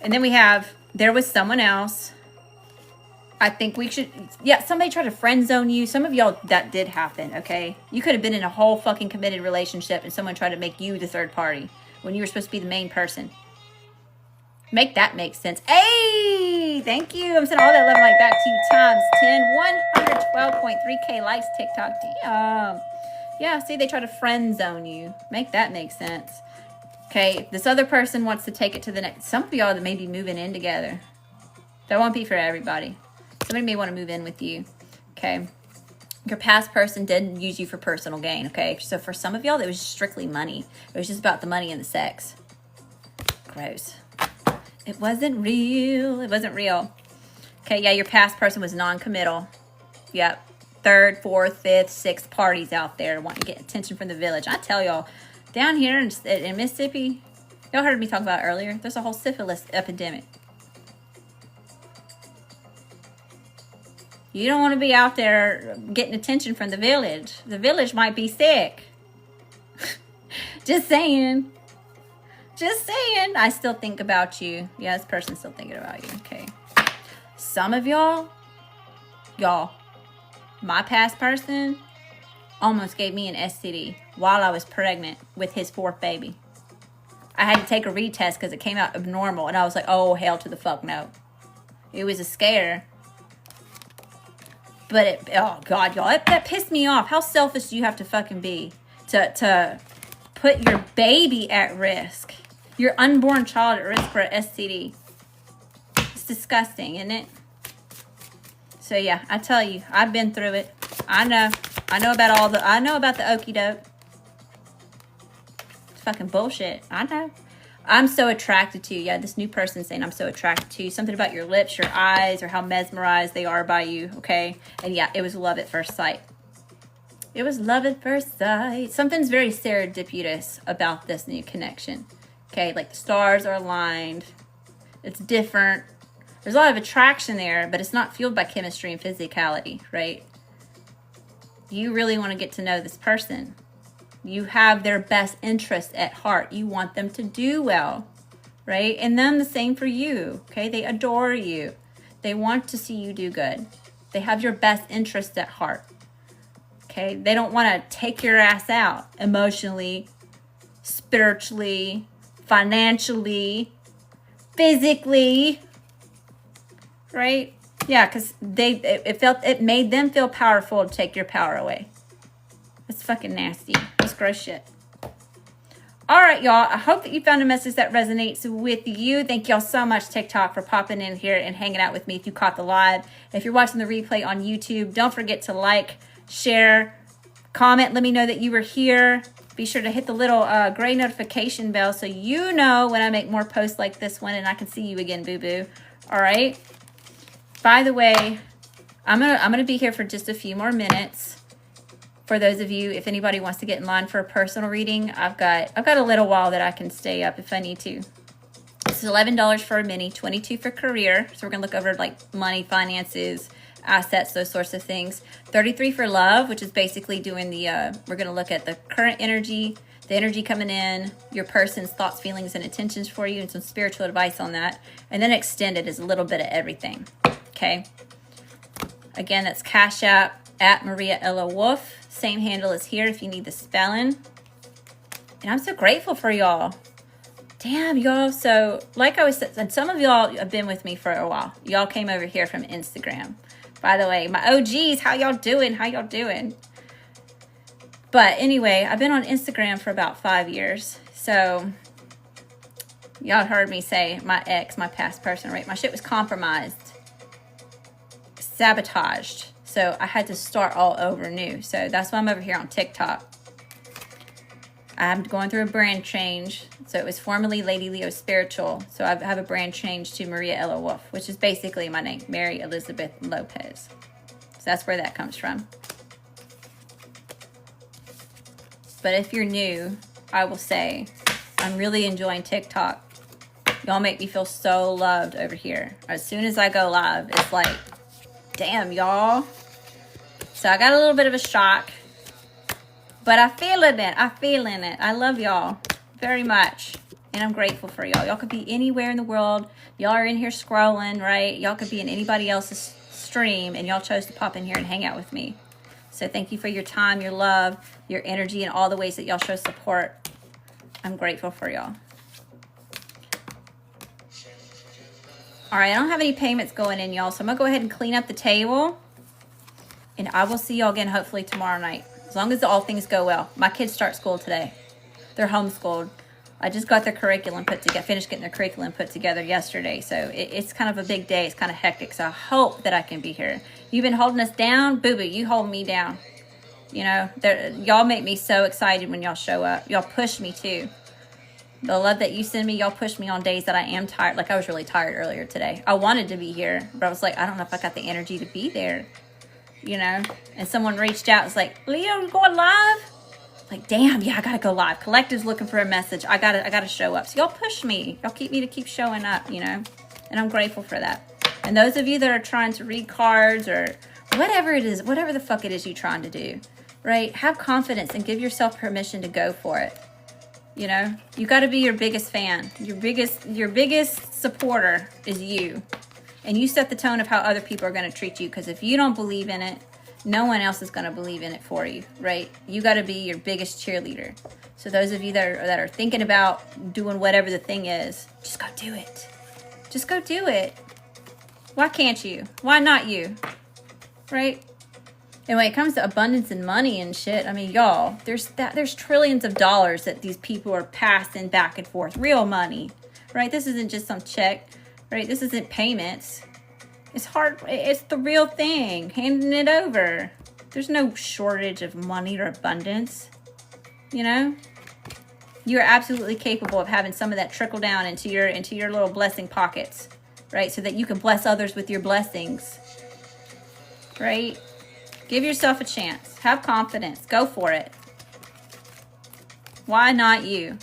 And then we have, there was someone else. I think we should, yeah, somebody tried to friend zone you. Some of y'all, that did happen, okay? You could have been in a whole fucking committed relationship and someone tried to make you the third party when you were supposed to be the main person. Make that make sense. Hey, thank you. I'm sending all that love and light back to you times 10, 112.3K likes, TikTok. Damn. Yeah, see, they try to friend zone you. Make that make sense. Okay, this other person wants to take it to the next. Some of y'all that may be moving in together. That won't be for everybody. Somebody may want to move in with you. Okay. Your past person didn't use you for personal gain. Okay. So for some of y'all, it was strictly money. It was just about the money and the sex. Gross. It wasn't real. It wasn't real. Okay. Yeah. Your past person was non-committal. Yep. Third, fourth, fifth, sixth parties out there wanting to get attention from the village. I tell y'all, down here in Mississippi, y'all heard me talk about it earlier. There's a whole syphilis epidemic. You don't want to be out there getting attention from the village. The village might be sick. Just saying. Just saying. I still think about you. Yeah, this person's still thinking about you. Okay. Some of y'all, my past person almost gave me an STD while I was pregnant with his fourth baby. I had to take a retest because it came out abnormal. And I was like, oh, hell to the fuck no. It was a scare. But oh God, y'all, that pissed me off. How selfish do you have to fucking be to put your baby at risk? Your unborn child at risk for an STD. It's disgusting, isn't it? So yeah, I tell you, I've been through it. I know about the okie doke. It's fucking bullshit. I know. I'm so attracted to you. Yeah, this new person saying I'm so attracted to you. Something about your lips, your eyes, or how mesmerized they are by you, okay? And yeah, it was love at first sight. It was love at first sight. Something's very serendipitous about this new connection, okay? Like the stars are aligned. It's different. There's a lot of attraction there, but it's not fueled by chemistry and physicality, right? You really want to get to know this person. You have their best interest at heart. You want them to do well, right? And then the same for you, okay? They adore you. They want to see you do good. They have your best interest at heart, okay? They don't want to take your ass out emotionally, spiritually, financially, physically, right? Yeah, because it made them feel powerful to take your power away. It's fucking nasty. It's gross shit. All right, y'all. I hope that you found a message that resonates with you. Thank y'all so much, TikTok, for popping in here and hanging out with me if you caught the live. If you're watching the replay on YouTube, don't forget to like, share, comment. Let me know that you were here. Be sure to hit the little gray notification bell so you know when I make more posts like this one and I can see you again, boo-boo. All right? By the way, I'm gonna be here for just a few more minutes. For those of you, if anybody wants to get in line for a personal reading, I've got a little while that I can stay up if I need to. This is $11 for a mini, $22 for career. So we're gonna look over like money, finances, assets, those sorts of things. $33 for love, which is basically doing the, we're gonna look at the current energy, the energy coming in, your person's thoughts, feelings, and intentions for you, and some spiritual advice on that. And then extended is a little bit of everything, okay? Again, that's CashApp at Maria Ella Wolfe. Same handle as here if you need the spelling. And I'm so grateful for y'all. Damn, y'all. So, like I was saying, and some of y'all have been with me for a while. Y'all came over here from Instagram. By the way, my OGs, how y'all doing? How y'all doing? But anyway, I've been on Instagram for about 5 years. So, y'all heard me say my ex, my past person, right? My shit was compromised, sabotaged. So I had to start all over new. So that's why I'm over here on TikTok. I'm going through a brand change. So it was formerly Lady Leo Spiritual. So I have a brand change to Maria Ella Wolfe, which is basically my name, Mary Elizabeth Lopez. So that's where that comes from. But if you're new, I will say I'm really enjoying TikTok. Y'all make me feel so loved over here. As soon as I go live, it's like, damn, y'all. So I got a little bit of a shock. But I'm feeling it. I'm feeling it. I love y'all very much. And I'm grateful for y'all. Y'all could be anywhere in the world. Y'all are in here scrolling, right? Y'all could be in anybody else's stream. And y'all chose to pop in here and hang out with me. So thank you for your time, your love, your energy, and all the ways that y'all show support. I'm grateful for y'all. All right, I don't have any payments going in, y'all. So I'm going to go ahead and clean up the table. And I will see y'all again hopefully tomorrow night. As long as all things go well. My kids start school today. They're homeschooled. I just got their curriculum put together, finished getting their curriculum put together yesterday. So it's kind of a big day. It's kind of hectic. So I hope that I can be here. You've been holding us down. Boo-boo, you hold me down. You know, y'all make me so excited when y'all show up. Y'all push me too. The love that you send me, y'all push me on days that I am tired. Like I was really tired earlier today. I wanted to be here, but I was like, I don't know if I got the energy to be there. You know, and someone reached out. It's like, Leo, you going live? Like, damn, yeah, I gotta go live. Collective's looking for a message. I gotta show up. So y'all push me. Y'all keep me to keep showing up. You know, and I'm grateful for that. And those of you that are trying to read cards or whatever it is, whatever the fuck it is you're trying to do, right? Have confidence and give yourself permission to go for it. You know, you got to be your biggest fan. Your biggest supporter is you. And you set the tone of how other people are going to treat you. Because if you don't believe in it, no one else is going to believe in it for you, right? You got to be your biggest cheerleader. So those of you that are thinking about doing whatever the thing is, just go do it. Just go do it. Why can't you? Why not you? Right? And when it comes to abundance and money and shit, I mean, y'all, there's trillions of dollars that these people are passing back and forth. Real money, right? This isn't just some check. Right? This isn't payments. It's hard. It's the real thing. Handing it over. There's no shortage of money or abundance. You know? You're absolutely capable of having some of that trickle down into your little blessing pockets. Right? So that you can bless others with your blessings. Right? Give yourself a chance. Have confidence. Go for it. Why not you?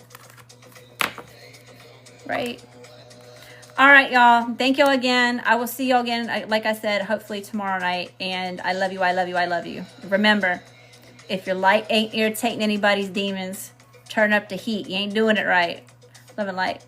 Right? All right, y'all. Thank y'all again. I will see y'all again, like I said, hopefully tomorrow night. And I love you. I love you. I love you. Remember, if your light ain't irritating anybody's demons, turn up the heat. You ain't doing it right. Love and light.